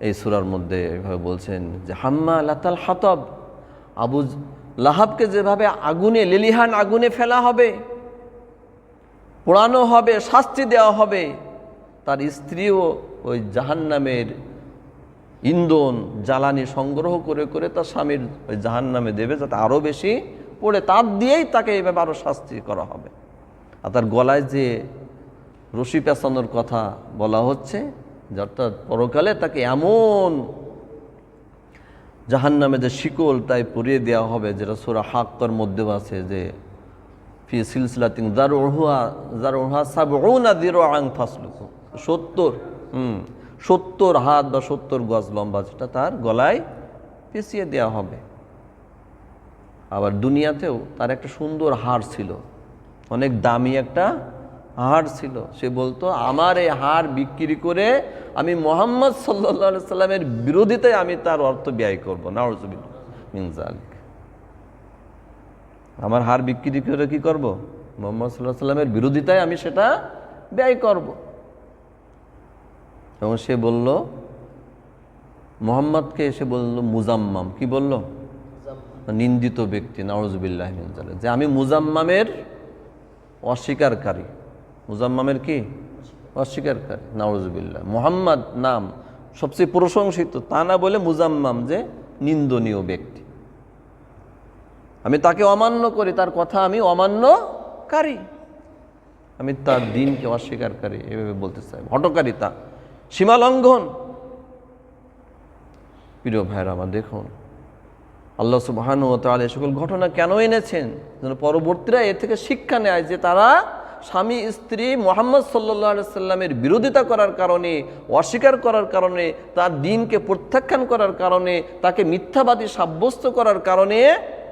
এই সূরার মধ্যে এভাবে বলছেন যে হাম্মালাতাল হাতাব, আবু লাহাবকে যেভাবে আগুনে, লেলিহান আগুনে ফেলা হবে, পোড়ানো হবে, শাস্তি দেওয়া হবে, তার স্ত্রীও ওই জাহান্নামের ইন্ধন জ্বালানি সংগ্রহ করে করে তার স্বামীর ওই জাহান্নামে দেবে, যাতে আরও বেশি পড়ে, তার দিয়েই তাকে এইভাবে আরও শাস্তি করা হবে। আর তার গলায় যে রশি পেঁচানোর কথা বলা হচ্ছে, অর্থাৎ পরকালে তাকে এমন জাহান্নামে যে শিকল তাই পরিয়ে দেওয়া হবে, যেটা সূরা হাক্কার মধ্যেও আছে যে ফি সিলসিলাতিন যারউহা সাবউনা যিরাআন ফাসলুকু, 70 হাত বা 70 গজ লম্বা, যেটা তার গলায় পেঁচিয়ে দেওয়া হবে। আবার দুনিয়াতেও তার একটা সুন্দর হার ছিল, অনেক দামি একটা হার ছিল। সে বলতো, আমার এই হার বিক্রি করে আমি মুহাম্মদ সাল্লাল্লাহু আলাইহি সাল্লামের বিরোধিতায় আমি তার অর্থ ব্যয় করব। নাউযুবিল্লাহ মিন যালিক। আমার হার বিক্রি করে কি করব? মুহাম্মদ সাল্লাল্লাহু আলাইহি সাল্লামের বিরোধিতায় আমি সেটা ব্যয় করব। এবং সে বলল, মুহাম্মদকে এসে বলল মুজাম্মাম। কি বলল? নিন্দিত ব্যক্তি, নাউযুবিল্লাহ মিন যালিক, যে আমি মুজাম্মামের অস্বীকারী। মুজাম্মামের কি? অস্বীকারী, নাউযুবিল্লাহ। মুহাম্মদ নাম সবচেয়ে প্রশংসিত, তা না বলে মুজাম্মাম, যে নিন্দনীয় ব্যক্তি। আমি তাকে অমান্য করি, তার কথা আমি অমান্যকারী, আমি তার দ্বীনকে অস্বীকারী, এভাবে বলতে চাই। হঠকারিতা, সীমা লঙ্ঘন। প্রিয় ভাইরা আমার, দেখুন আল্লাহ সুবহানাহু ওয়া তাআলা এই সকল ঘটনা কেন এনেছেন? যেন পরবর্তীরা এর থেকে শিক্ষা নেয়, যে তারা স্বামী স্ত্রী মুহাম্মদ সাল্লাল্লাহু আলাইহি সাল্লামের বিরোধিতা করার কারণে, অস্বীকার করার কারণে, তার দ্বীনকে প্রত্যাখ্যান করার কারণে, তাকে মিথ্যাবাদী সাব্যস্ত করার কারণে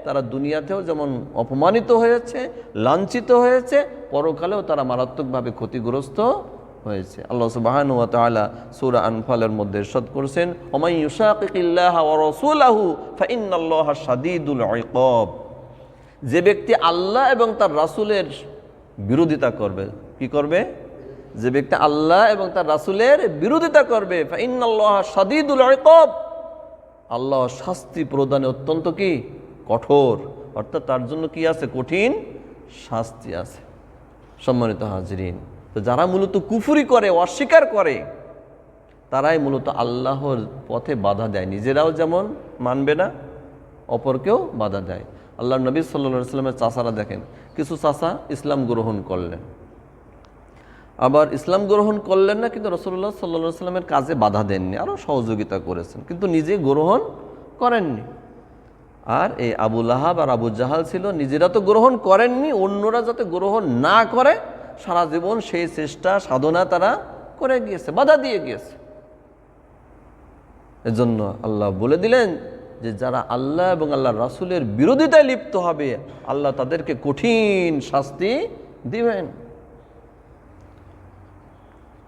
তারা দুনিয়াতেও যেমন অপমানিত হয়েছে, লাঞ্ছিত হয়েছে, পরকালেও তারা মারাত্মকভাবে ক্ষতিগ্রস্ত হয়েছে। আল্লাহ সুবহানাহু ওয়া তাআলা সূরা আনফালের মধ্যে ইরশাদ করেছেন, ওমান ইউশাকিকিল্লাহা ওয়া রাসূলাহু ফাইন্নাল্লাহা শাদীদুল ইকাব। যে ব্যক্তি আল্লাহ এবং তার রাসূলের বিরোধিতা করবে, কি করবে? যে ব্যক্তি আল্লাহ এবং তার রাসূলের বিরোধিতা করবে, ফাইন্নাল্লাহা শাদীদুল ইকাব, আল্লাহ শাস্তি প্রদানে অত্যন্ত কি? কঠোর। অর্থাৎ তার জন্য কি আছে? কঠিন শাস্তি আছে। সম্মানিত হাজরিন, তো যারা মূলত কুফরি করে, অস্বীকার করে, তারাই মূলত আল্লাহর পথে বাধা দেয়। নিজেরাও যেমন মানবে না, অপরকেও বাধা দেয়। আল্লাহর নবী সাল্লাল্লাহু আলাইহি ওয়াসাল্লামের চাচারা দেখেন, কিছু চাচা ইসলাম গ্রহণ করলেন, আবার ইসলাম গ্রহণ করলেন না, কিন্তু রাসূলুল্লাহ সাল্লাল্লাহু আলাইহি ওয়াসাল্লামের কাজে বাধা দেননি, আরও সহযোগিতা করেছেন, কিন্তু নিজে গ্রহণ করেননি। আর এই আবু লাহাব আর আবু জাহাল ছিল, নিজেরা তো গ্রহণ করেননি, অন্যরা যাতে গ্রহণ না করে সারা জীবন সেই চেষ্টা সাধনা তারা করে গিয়েছে, বাধা দিয়ে গিয়েছে। এজন্য আল্লাহ বলে দিলেন যে যারা আল্লাহ এবং আল্লাহর রাসূলের বিরোধিতায় লিপ্ত হবে, আল্লাহ তাদেরকে কঠিন শাস্তি দিবেন।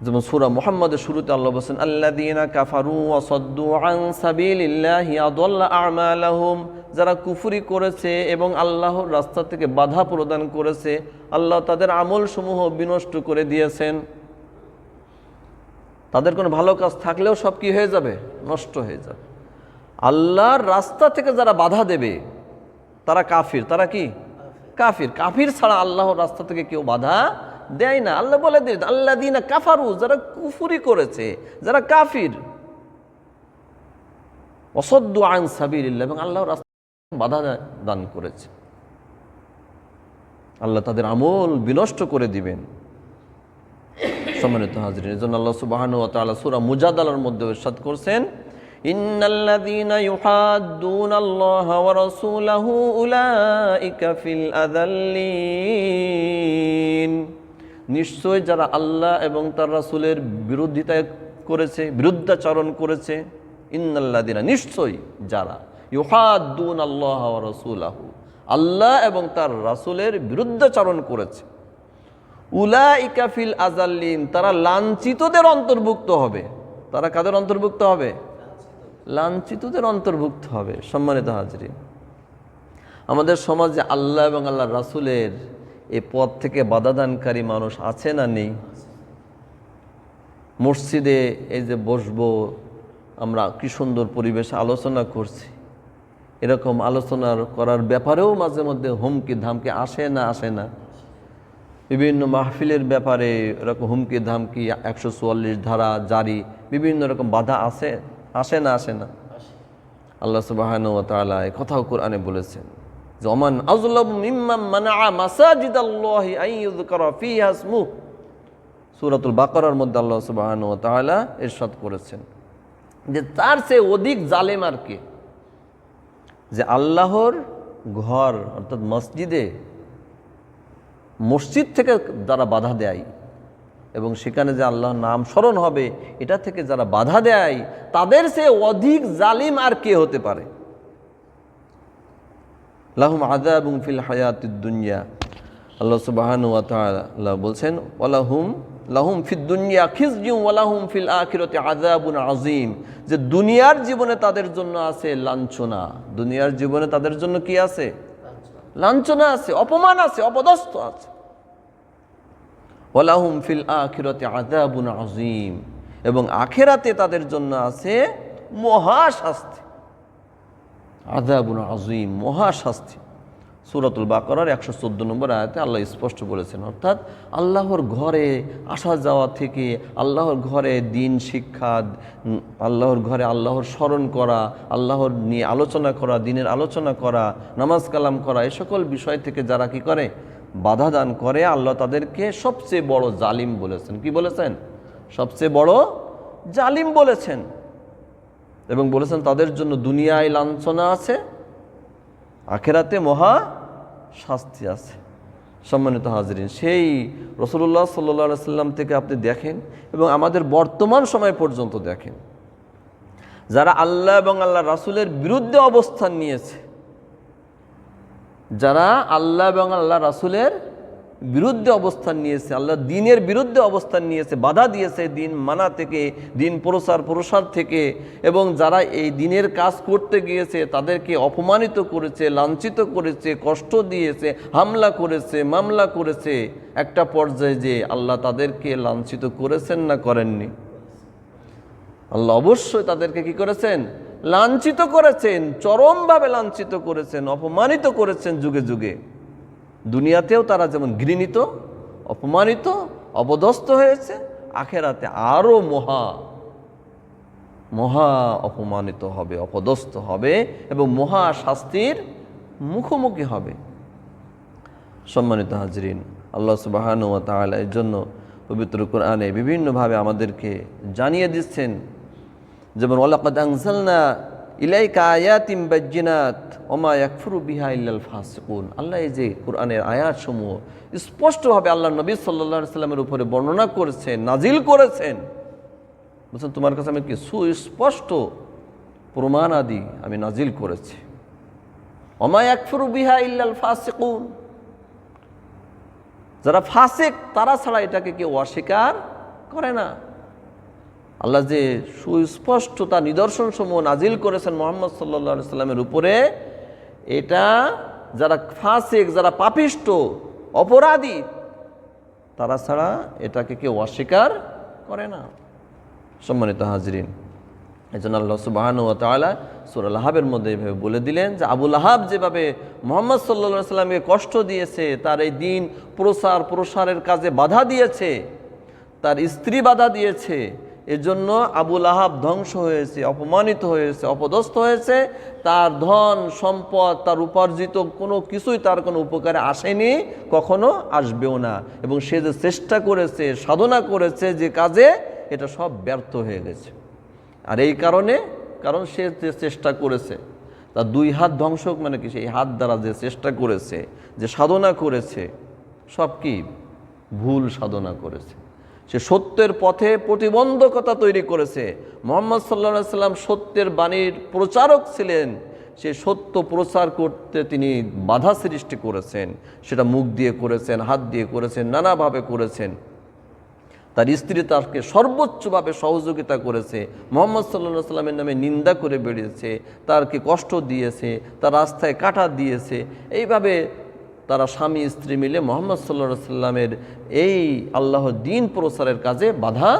যেমন সূরা মুহাম্মাদের শুরুতে আল্লাহ বলেন, আল্লাযীনা কাফারু ওয়া সাদ্দু আন সাবিলিল্লাহি আদাল্লা আমালাহুম। যারা কুফরি করেছে এবং আল্লাহর রাস্তা থেকে বাধা প্রদান করেছে, আল্লাহ তাদের আমল সমূহ বিনষ্ট করে দিয়েছেন। তাদের কোনো ভালো কাজ থাকলেও সব কি হয়ে যাবে? নষ্ট হয়ে যাবে। আল্লাহর রাস্তা থেকে যারা বাধা দেবে তারা কাফির। তারা কি? কাফির। কাফির ছাড়া আল্লাহর রাস্তা থেকে কেউ বাধা দেয় না। আল্লাহ বলে দিন, আল্লাযীনা কাফারু, যারা কুফরি করেছে, যারা কাফির, ওয়াসাদ্দু আন সাবিলিল্লাহ, এবং আল্লাহর রাস্তায় বাধা দান করেছে, আল্লাহ তাদের আমল বিনষ্ট করে দিবেন। সম্মানিত হাজরিন, এজন্য আল্লাহ সুবহানাহু ওয়া তাআলা সূরা মুজাদালার মধ্যে ইরশাদ করছেন, ইন্নাল্লাযীনা ইউহাদ্দুনাল্লাহা ওয়া রাসূলাহু উলাইকা ফিল আযাল্লিন। নিশ্চয় যারা আল্লাহ এবং তার রাসূলের বিরোধিতা করেছে, বিরুদ্ধাচরণ করেছে, ইন্নাল্লাযীনা, নিশ্চয় যারা, ইউহাদ্দুনাল্লাহা ওয়া রাসূলাহু, আল্লাহ এবং তার রাসূলের বিরুদ্ধাচরণ করেছে, উলাইকা ফিল আযাল্লিন, তারা লাঞ্ছিতদের অন্তর্ভুক্ত হবে। তারা কাদের অন্তর্ভুক্ত হবে? লাঞ্ছিতদের অন্তর্ভুক্ত হবে। সম্মানিত হাজরিন, আমাদের সমাজে আল্লাহ এবং আল্লাহর রাসূলের এই পথ থেকে বাধাদানকারী মানুষ আছে না নেই? মসজিদে এই যে বসবো আমরা, কি সুন্দর পরিবেশে আলোচনা করছি, এরকম আলোচনা করার ব্যাপারেও মাঝে মধ্যে হুমকি ধামকি আসে না? আসে না? বিভিন্ন মাহফিলের ব্যাপারে এরকম হুমকি ধামকি, 144 ধারা জারি, বিভিন্ন রকম বাধা আসে না? আসে না? আল্লাহ সুবহানাহু ওয়া তাআলা এই কথাও কোরআনে বলেছেন যে, ওমান আযলামু মিম্মান মানাআ মাসাজিদাল্লাহি আন ইউযকারা ফিহা ইসমুহু। সূরাতুল বাকারার মধ্যে আল্লাহ সুবহানাহু ওয়া তাআলা ইরশাদ করেছেন যে তার চেয়ে অধিক জালেম আর কে? যে আল্লাহর ঘর অর্থাৎ মসজিদ থেকে যারা বাধা দেয় এবং সেখানে যে আল্লাহর নাম স্মরণ হবে এটা থেকে যারা বাধা দেয়, তাদের সে অধিক জালিম আর কে হতে পারে। লাহুম আযাবুন ফিল হায়াতিদ দুনিয়া, আল্লাহ সুবহানাহু ওয়া তাআলা বলছেন লাহুম ফিদ দুনিয়া খিজয়ুন ওয়া লাহুম ফিল আখিরাতি আযাবুন আযীম, যে দুনিয়ার জীবনে তাদের জন্য আছে লাঞ্ছনা। দুনিয়ার জীবনে তাদের জন্য কি আছে? লাঞ্ছনা আছে, অপমান আছে, অপদস্থ আছে। ওয়া লাহুম ফিল আখিরাতি আযাবুন আযীম, এবং আখিরাতে তাদের জন্য আছে মহাশাস্তি। আযাবুন আযীম, মহাশাস্তি। সূরাতুল বাকারার 114 নম্বর আয়াতে আল্লাহ স্পষ্ট বলেছেন। অর্থাৎ আল্লাহর ঘরে আসা যাওয়া থেকে, আল্লাহর ঘরে দিন শিক্ষা, আল্লাহর ঘরে আল্লাহর স্মরণ করা, আল্লাহর নিয়ে আলোচনা করা, দিনের আলোচনা করা, নামাজ কালাম করা, এই সকল বিষয় থেকে যারা কি করে? বাধা দান করে, আল্লাহ তাদেরকে সবচেয়ে বড় জালিম বলেছেন। কি বলেছেন? সবচেয়ে বড় জালিম বলেছেন। এবং বলেছেন তাদের জন্য দুনিয়ায় লাঞ্ছনা আছে, আখিরাতে মহা শাস্তি আছে। সম্মানিত হাজরিন, সেই রাসূলুল্লাহ সাল্লাল্লাহু আলাইহি সাল্লাম থেকে আপনি দেখেন এবং আমাদের বর্তমান সময় পর্যন্ত দেখেন, যারা আল্লাহ এবং আল্লাহ রাসূলের বিরুদ্ধে অবস্থান নিয়েছে, যারা আল্লাহ এবং আল্লাহ রাসূলের বিরুদ্ধে অবস্থান নিয়েছে, আল্লাহ দ্বীনের বিরুদ্ধে অবস্থান নিয়েছে, বাধা দিয়েছে দিন মানা থেকে, দিন প্রসার থেকে, এবং যারা এই দ্বীনের কাজ করতে গিয়েছে তাদেরকে অপমানিত করেছে, লাঞ্ছিত করেছে, কষ্ট দিয়েছে, হামলা করেছে, মামলা করেছে, একটা পর্যায়ে যে আল্লাহ তাদেরকে লাঞ্ছিত করেছেন না করেননি? আল্লাহ অবশ্যই তাদেরকে কি করেছেন? লাঞ্ছিত করেছেন, চরমভাবে লাঞ্ছিত করেছেন, অপমানিত করেছেন যুগে যুগে। দুনিয়াতেও তারা যেমন ঘৃণিত, অপমানিত, অপদস্থ হয়েছে, আখেরাতে আরও মহা অপমানিত হবে, অপদস্থ হবে এবং মহা শাস্তির মুখোমুখি হবে। সম্মানিত হাজরিন, আল্লাহ সুবহানাহু ওয়া তাআলা এর জন্য পবিত্র কোরআনে বিভিন্নভাবে আমাদেরকে জানিয়ে দিচ্ছেন। যেমন ওয়ালাকাদ আনজালনা ইলাইকা আয়াতিম বাজ্জিনাত ওমা ইয়াকফুরু বিহা ইল্লাল ফাসিকুন। আল্লাহ এই যে কোরআনের আয়াতসমূহ স্পষ্টভাবে আল্লাহ নবী সাল্লাল্লাহু আলাইহি সাল্লামের উপরে বর্ণনা করেছেন, নাজিল করেছেন। বলছেন তোমার কাছে আমি কি সুস্পষ্ট প্রমাণ আদি আমি নাজিল করেছি। ওমা ইয়াকফুরু বিহা ইল্লাল ফাসিকুন, যারা ফাসিক তারা ছাড়া এটাকে কেউ অস্বীকার করে না। আল্লাহ যে সুস্পষ্ট তার নিদর্শন সমূহ নাজিল করেছেন মুহাম্মদ সাল্লাল্লাহু আলাইহি সাল্লামের উপরে, এটা যারা ফাসিক, যারা পাপিষ্ট, অপরাধী, তারা ছাড়া এটাকে কেউ অস্বীকার করে না। সম্মানিত হাজরিন, এই জন্য আল্লাহ সুবহানাহু ওয়া তাআলা সূরা লাহাবের মধ্যে এভাবে বলে দিলেন যে আবু লাহাব যেভাবে মুহাম্মদ সাল্লাল্লাহু আলাইহি সাল্লামকে কষ্ট দিয়েছে, তার এই দিন প্রসারের কাজে বাধা দিয়েছে, তার স্ত্রী বাধা দিয়েছে, এজন্য আবু লাহাব ধ্বংস হয়েছে, অপমানিত হয়েছে, অপদস্থ হয়েছে। তার ধন সম্পদ, তার উপার্জিত কোনো কিছুই তার কোনো উপকারে আসেনি, কখনো আসবেও না। এবং সে যে চেষ্টা করেছে, সাধনা করেছে যে কাজে, এটা সব ব্যর্থ হয়ে গেছে। আর এই কারণ সে যে চেষ্টা করেছে, তার দুই হাত ধ্বংস মানে কি, সেই হাত দ্বারা যে চেষ্টা করেছে, যে সাধনা করেছে, সব কি ভুল সাধনা করেছে। সে সত্যের পথে প্রতিবন্ধকতা তৈরি করেছে। মুহাম্মদ সাল্লাল্লাহু আলাইহি সাল্লাম সত্যের বাণীর প্রচারক ছিলেন, সে সত্য প্রচার করতে তিনি বাধা সৃষ্টি করেছেন। সেটা মুখ দিয়ে করেছেন, হাত দিয়ে করেছেন, নানাভাবে করেছেন। তার স্ত্রী তাকে সর্বোচ্চভাবে সহযোগিতা করেছে, মুহাম্মদ সাল্লাল্লাহু আলাইহি সাল্লামের নামে নিন্দা করে বেরিয়েছে, তারকে কষ্ট দিয়েছে, তার রাস্তায় কাঁটা দিয়েছে। এইভাবে তারা স্বামী স্ত্রী মিলে মুহাম্মদ সাল্লাল্লাহু আলাইহি সাল্লামের এই আল্লাহর দ্বীন প্রচারের কাজে বাধা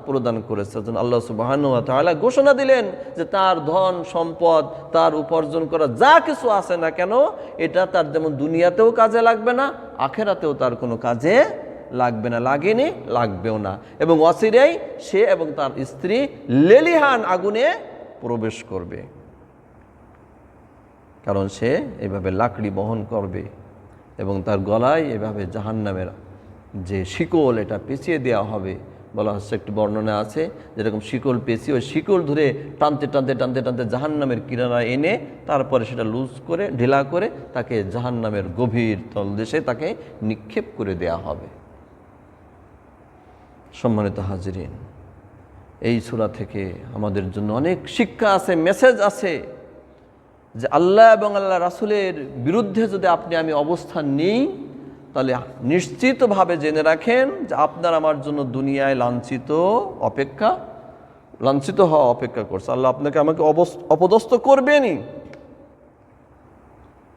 প্রদান করেছে। আল্লাহ সুবহানাহু ওয়া তাআলা ঘোষণা দিলেন যে তার ধন সম্পদ, তার উপার্জন করা যা কিছু আছে না কেন, এটা তার যেমন দুনিয়াতেও কাজে লাগবে না, আখিরাতেও তার কোনো কাজে লাগবে না, লাগেনি, লাগবেও না। এবং অচিরেই সে এবং তার স্ত্রী লেলিহান আগুনে প্রবেশ করবে, কারণ সে এভাবে লাকড়ি বহন করবে এবং তার গলায় এভাবে জাহান্নামের যে শিকল, এটা পেঁচিয়ে দেওয়া হবে। বলা হচ্ছে, একটি বর্ণনা আছে যেরকম শিকল পেয়েছি, ওই শিকল ধরে টানতে টানতে টানতে টানতে জাহান্নামের কিনারা এনে তারপরে সেটা লুজ করে ঢিলা করে তাকে জাহান্নামের গভীর তলদেশে তাকে নিক্ষেপ করে দেয়া হবে। সম্মানিত হাজিরিন, এই সূরা থেকে আমাদের জন্য অনেক শিক্ষা আছে, মেসেজ আছে যে আল্লাহ এবং আল্লাহ রাসূলের বিরুদ্ধে যদি আপনি আমি অবস্থান নিই, তাহলে নিশ্চিতভাবে জেনে রাখেন যে আপনার আমার জন্য দুনিয়ায় লাঞ্ছিত হওয়া অপেক্ষা করছে। আল্লাহ আপনাকে আমাকে অপদস্থ করবেনই,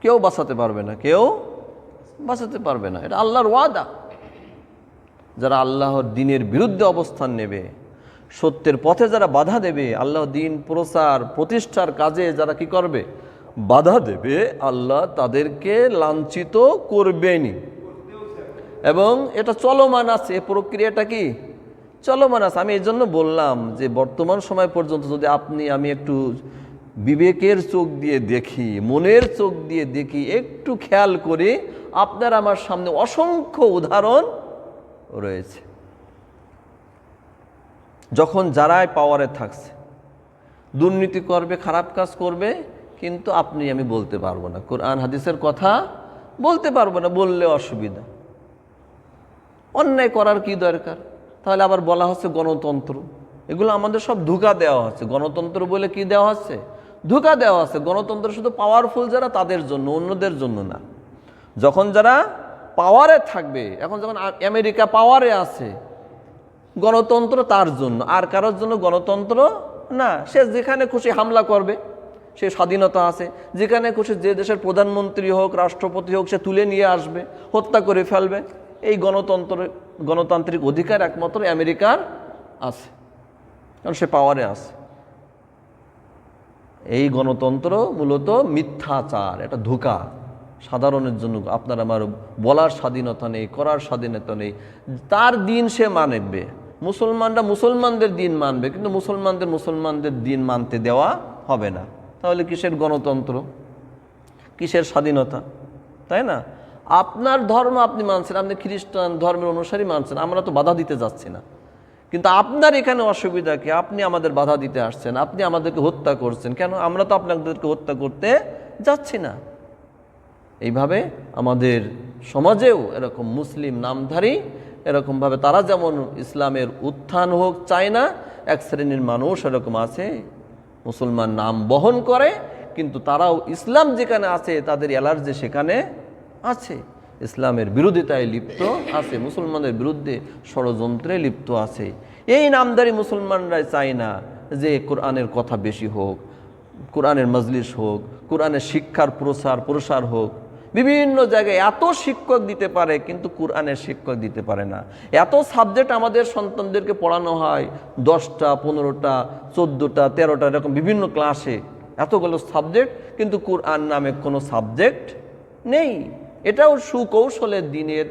কেউ বাঁচাতে পারবে না, কেউ বাঁচাতে পারবে না, এটা আল্লাহর ওয়াদা। যারা আল্লাহর দ্বীনের বিরুদ্ধে অবস্থান নেবে, সত্যের পথে যারা বাধা দেবে, আল্লাহর দ্বীন প্রচার প্রতিষ্ঠার কাজে যারা কি করবে, বাধা দেবে, আল্লাহ তাদেরকে লাঞ্ছিত করবেনই। এবং এটা চলমান আছে, এই প্রক্রিয়াটা কি চলমান আছে। আমি এই জন্য বললাম যে বর্তমান সময় পর্যন্ত যদি আপনি আমি একটু বিবেকের চোখ দিয়ে দেখি, মনের চোখ দিয়ে দেখি, একটু খেয়াল করি, আপনার আমার সামনে অসংখ্য উদাহরণ রয়েছে। যখন যারাই পাওয়ারে থাকছে, দুর্নীতি করবে, খারাপ কাজ করবে, কিন্তু আপনি আমি বলতে পারবো না, কোরআন হাদিসের কথা বলতে পারবো না, বললে অসুবিধা। অন্যায় করার কি দরকার? তাহলে আবার বলা হচ্ছে গণতন্ত্র। এগুলো আমাদের সব ধোঁকা দেওয়া হচ্ছে। গণতন্ত্র বলে কি দেওয়া হচ্ছে? ধোঁকা দেওয়া আছে। গণতন্ত্র শুধু পাওয়ারফুল যারা তাদের জন্য, অন্যদের জন্য না। যখন যারা পাওয়ারে থাকবে, এখন যখন আমেরিকা পাওয়ারে আছে, গণতন্ত্র তার জন্য, আর কারোর জন্য গণতন্ত্র না। সে যেখানে খুশি হামলা করবে, সে স্বাধীনতা আছে। যেখানে খুশি যে দেশের প্রধানমন্ত্রী হোক, রাষ্ট্রপতি হোক, সে তুলে নিয়ে আসবে, হত্যা করে ফেলবে। এই গণতান্ত্রিক অধিকার একমাত্র আমেরিকার আছে, কারণ সে পাওয়ারে আছে। এই গণতন্ত্র মূলত মিথ্যাচার, এটা ধোঁকা। সাধারণের জন্য আপনার আমার বলার স্বাধীনতা নেই, করার স্বাধীনতা নেই। তার দিন সে মানবে, মুসলমানরা মুসলমানদের দিন মানবে, কিন্তু মুসলমানদের দিন মানতে দেওয়া হবে না। তাহলে কিসের গণতন্ত্র, কিসের স্বাধীনতা? তাই না? আপনার ধর্ম আপনি মানছেন, আপনি খ্রিস্টান ধর্মের অনুসারী মানছেন, আমরা তো বাধা দিতে যাচ্ছি না। কিন্তু আপনার এখানে অসুবিধা কি? আপনি আমাদের বাধা দিতে আসছেন, আপনি আমাদেরকে হত্যা করছেন। কেন? আমরা তো আপনাদেরকে হত্যা করতে যাচ্ছি না। এইভাবে আমাদের সমাজেও এরকম মুসলিম নামধারী এরকমভাবে তারা যেমন ইসলামের উত্থান হোক চায় না, এক শ্রেণীর মানুষ এরকম আছে মুসলমান নাম বহন করে, কিন্তু তারাও ইসলাম যেখানে আছে তাদের অ্যালার্জি সেখানে আছে, ইসলামের বিরোধিতায় লিপ্ত আছে, মুসলমানদের বিরুদ্ধে ষড়যন্ত্রে লিপ্ত আছে। এই নামধারী মুসলমানরাই চায় না যে কোরআনের কথা বেশি হোক, কোরআনের মজলিস হোক, কোরআনের শিক্ষার প্রসার হোক। বিভিন্ন জায়গায় এত শিক্ষক দিতে পারে, কিন্তু কোরআনের শিক্ষক দিতে পারে না। এত সাবজেক্ট আমাদের সন্তানদেরকে পড়ানো হয়, 10টা 15টা 14টা 13টা এরকম বিভিন্ন ক্লাসে, এতগুলো সাবজেক্ট, কিন্তু কোরআন নামে কোনো সাবজেক্ট নেই। এটাও সুকৌশলে দিনের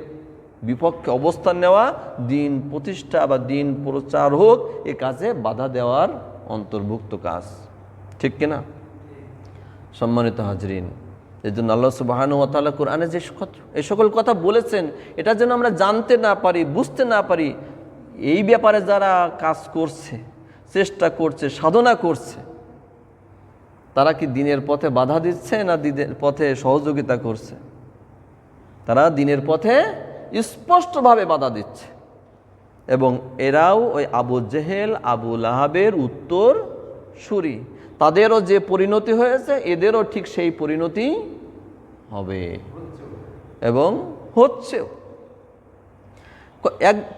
বিপক্ষে অবস্থান নেওয়া, দিন প্রতিষ্ঠা বা দিন প্রচার হোক এ কাজে বাধা দেওয়ার অন্তর্ভুক্ত কাজ, ঠিক কিনা? সম্মানিত হাজরিন, এই জন্য আল্লাহ সুবহানাহু ওয়া তাআলা কোরআনে যে এই সকল কথা বলেছেন, এটা যেন আমরা জানতে না পারি, বুঝতে না পারি। এই ব্যাপারে যারা কাজ করছে, চেষ্টা করছে, সাধনা করছে, তারা কি দিনের পথে বাধা দিচ্ছে না দিনের পথে সহযোগিতা করছে? তারা দিনের পথে স্পষ্টভাবে বাধা দিচ্ছে। এবং এরাও ওই আবু জেহেল, আবু লাহাবের উত্তর সুরি। তাদেরও যে পরিণতি হয়েছে, এদেরও ঠিক সেই পরিণতি হবে এবং হচ্ছেও।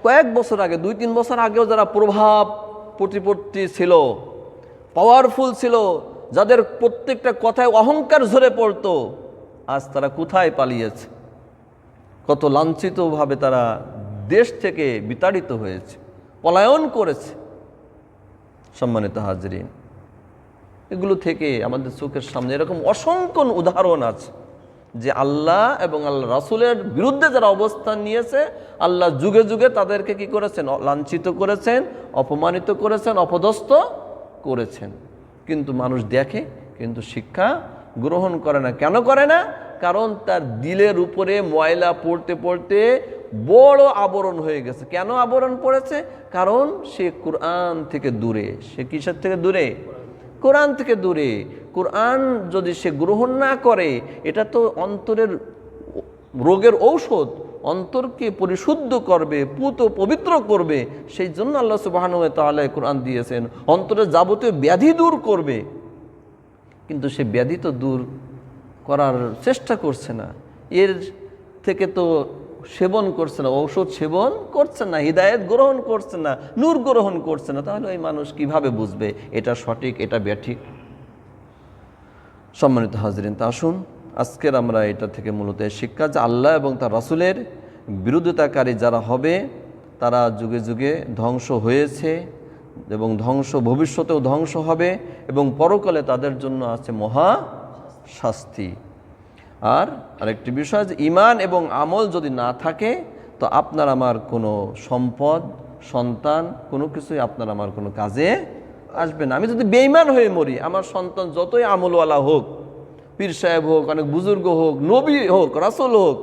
কয়েক বছর আগে, 2-3 বছর আগেও যারা প্রভাব প্রতিপত্তি ছিল, পাওয়ারফুল ছিল, যাদের প্রত্যেকটা কথায় অহংকার ঝরে পড়তো, আজ তারা কোথায় পালিয়েছে? কত লাঞ্ছিতভাবে তারা দেশ থেকে বিতাড়িত হয়েছে, পলায়ন করেছে। সম্মানিত হাজরিন, এগুলো থেকে আমাদের চোখের সামনে এরকম অসংখ্য উদাহরণ আছে যে আল্লাহ এবং আল্লাহ রাসূলের বিরুদ্ধে যারা অবস্থান নিয়েছে, আল্লাহ যুগে যুগে তাদেরকে কি করেছেন? লাঞ্ছিত করেছেন, অপমানিত করেছেন, অপদস্থ করেছেন। কিন্তু মানুষ দেখে, কিন্তু শিক্ষা গ্রহণ করে না। কেন করে না? কারণ তার দিলের উপরে ময়লা পড়তে পড়তে বড় আবরণ হয়ে গেছে। কেন আবরণ পড়েছে? কারণ সে কোরআন থেকে দূরে। সে কিসের থেকে দূরে? কোরআন থেকে দূরে। কোরআন যদি সে গ্রহণ না করে, এটা তো অন্তরের রোগের ঔষধ, অন্তরকে পরিশুদ্ধ করবে, পুত পবিত্র করবে। সেই জন্য আল্লাহ সুবহানাহু ওয়া তাআলা কোরআন দিয়েছেন, অন্তরের যাবতীয় ব্যাধি দূর করবে। কিন্তু সে ব্যাধি তো দূর করার চেষ্টা করছে না, এর থেকে তো সেবন করছে না, ঔষধ সেবন করছে না, হিদায়াত গ্রহণ করছে না, নূর গ্রহণ করছে না। তাহলে ওই মানুষ কিভাবে বুঝবে এটা সঠিক, এটা ব্যাঠিক? সম্মানিত হাজরিন, তা আসুন আজকের আমরা এটা থেকে মূলত শিক্ষা যে আল্লাহ এবং তার রাসূলের বিরোধিতাকারী যারা হবে তারা যুগে যুগে ধ্বংস হয়েছে এবং ধ্বংস ভবিষ্যতেও ধ্বংস হবে, এবং পরকালে তাদের জন্য আছে মহা শাস্তি। আর আরেকটি বিষয় যে ঈমান এবং আমল যদি না থাকে তো আপনার আমার কোনো সম্পদ, সন্তান, কোনো কিছুই আপনার আমার কোনো কাজে আসবে না। আমি যদি বেঈমান হয়ে মরি, আমার সন্তান যতই আমলওয়ালা হোক, পীর সাহেব হোক, অনেক বুজুর্গ হোক, নবী হোক, রাসূল হোক,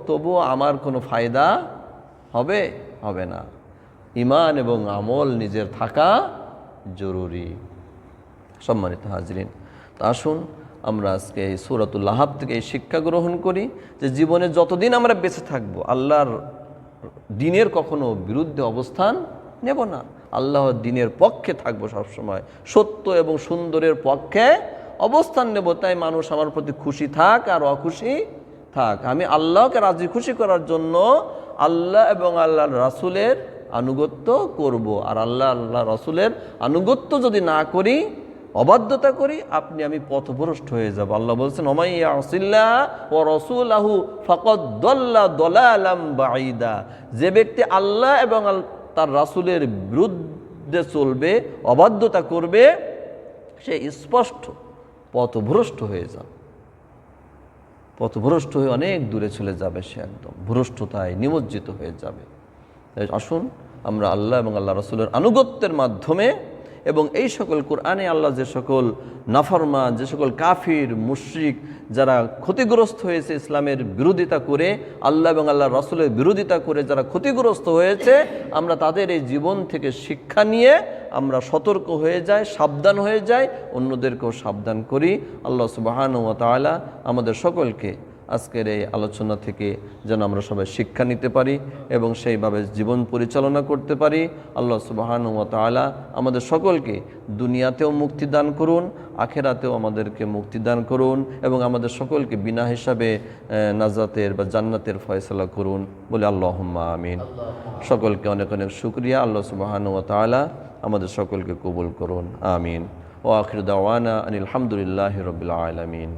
তবুও আমার কোনো ফায়দা হবে না। ঈমান এবং আমল নিজের থাকা জরুরি। সম্মানিত হাজরিন, তা আসুন আমরা আজকে এই সূরাতুল লাহাব থেকে এই শিক্ষা গ্রহণ করি যে জীবনে যতদিন আমরা বেঁচে থাকবো আল্লাহর দ্বীনের কখনো বিরুদ্ধে অবস্থান নেব না, আল্লাহর দ্বীনের পক্ষে থাকবো সবসময়, সত্য এবং সুন্দরের পক্ষে অবস্থান নেব। তাই মানুষ আমার প্রতি খুশি থাক আর অখুশি থাক, আমি আল্লাহকে রাজি খুশি করার জন্য আল্লাহ এবং আল্লাহর রাসূলের আনুগত্য করব। আর আল্লাহ রাসূলের আনুগত্য যদি না করি, অবাধ্যতা করি, আপনি আমি পথভ্রষ্ট হয়ে যাব। আল্লাহ বলছেন, ওমাই ইয়াসিল্লাহ ওয়া রাসূলাহু ফাকাদ দাল্লা দালালাম বাঈদা। যে ব্যক্তি আল্লাহ এবং তার রাসূলের বিরুদ্ধে চলবে, অবাধ্যতা করবে, সে স্পষ্ট পথভ্রষ্ট হয়ে যাবে। পথভ্রষ্ট হয়ে অনেক দূরে চলে যাবে, সে একদম ভ্রষ্টতায় নিমজ্জিত হয়ে যাবে। তাই আসুন আমরা আল্লাহ এবং আল্লাহ রাসূলের আনুগত্যের মাধ্যমে এবং এই সকল কোরআনে আল্লাহ যে সকল নাফরমান, যে সকল কাফির মুশরিক যারা ক্ষতিগ্রস্ত হয়েছে ইসলামের বিরোধিতা করে, আল্লাহ এবং আল্লাহ রাসূলের বিরোধিতা করে যারা ক্ষতিগ্রস্ত হয়েছে, আমরা তাদের এই জীবন থেকে শিক্ষা নিয়ে আমরা সতর্ক হয়ে যাই, সাবধান হয়ে যাই, অন্যদেরকেও সাবধান করি। আল্লাহ সুবহানাহু ওয়া তাআলা আমাদের সকলকে আজকের এই আলোচনা থেকে যেন আমরা সবাই শিক্ষা নিতে পারি এবং সেইভাবে জীবন পরিচালনা করতে পারি। আল্লাহ সুবহানাহু ওয়া তাআলা আমাদের সকলকে দুনিয়াতেও মুক্তি দান করুন, আখেরাতেও আমাদেরকে মুক্তি দান করুন এবং আমাদের সকলকে বিনা হিসাবে নাজাতের বা জান্নাতের ফয়সালা করুন বলে আল্লাহুম্মা আমিন। সকলকে অনেক অনেক শুকরিয়া। আল্লাহ সুবহানাহু ওয়া তাআলা আমাদের সকলকে কবুল করুন, আমিন। ওয়া আখিরু দাওয়ানা আনিল হামদুলিল্লাহি রাব্বিল আলামিন।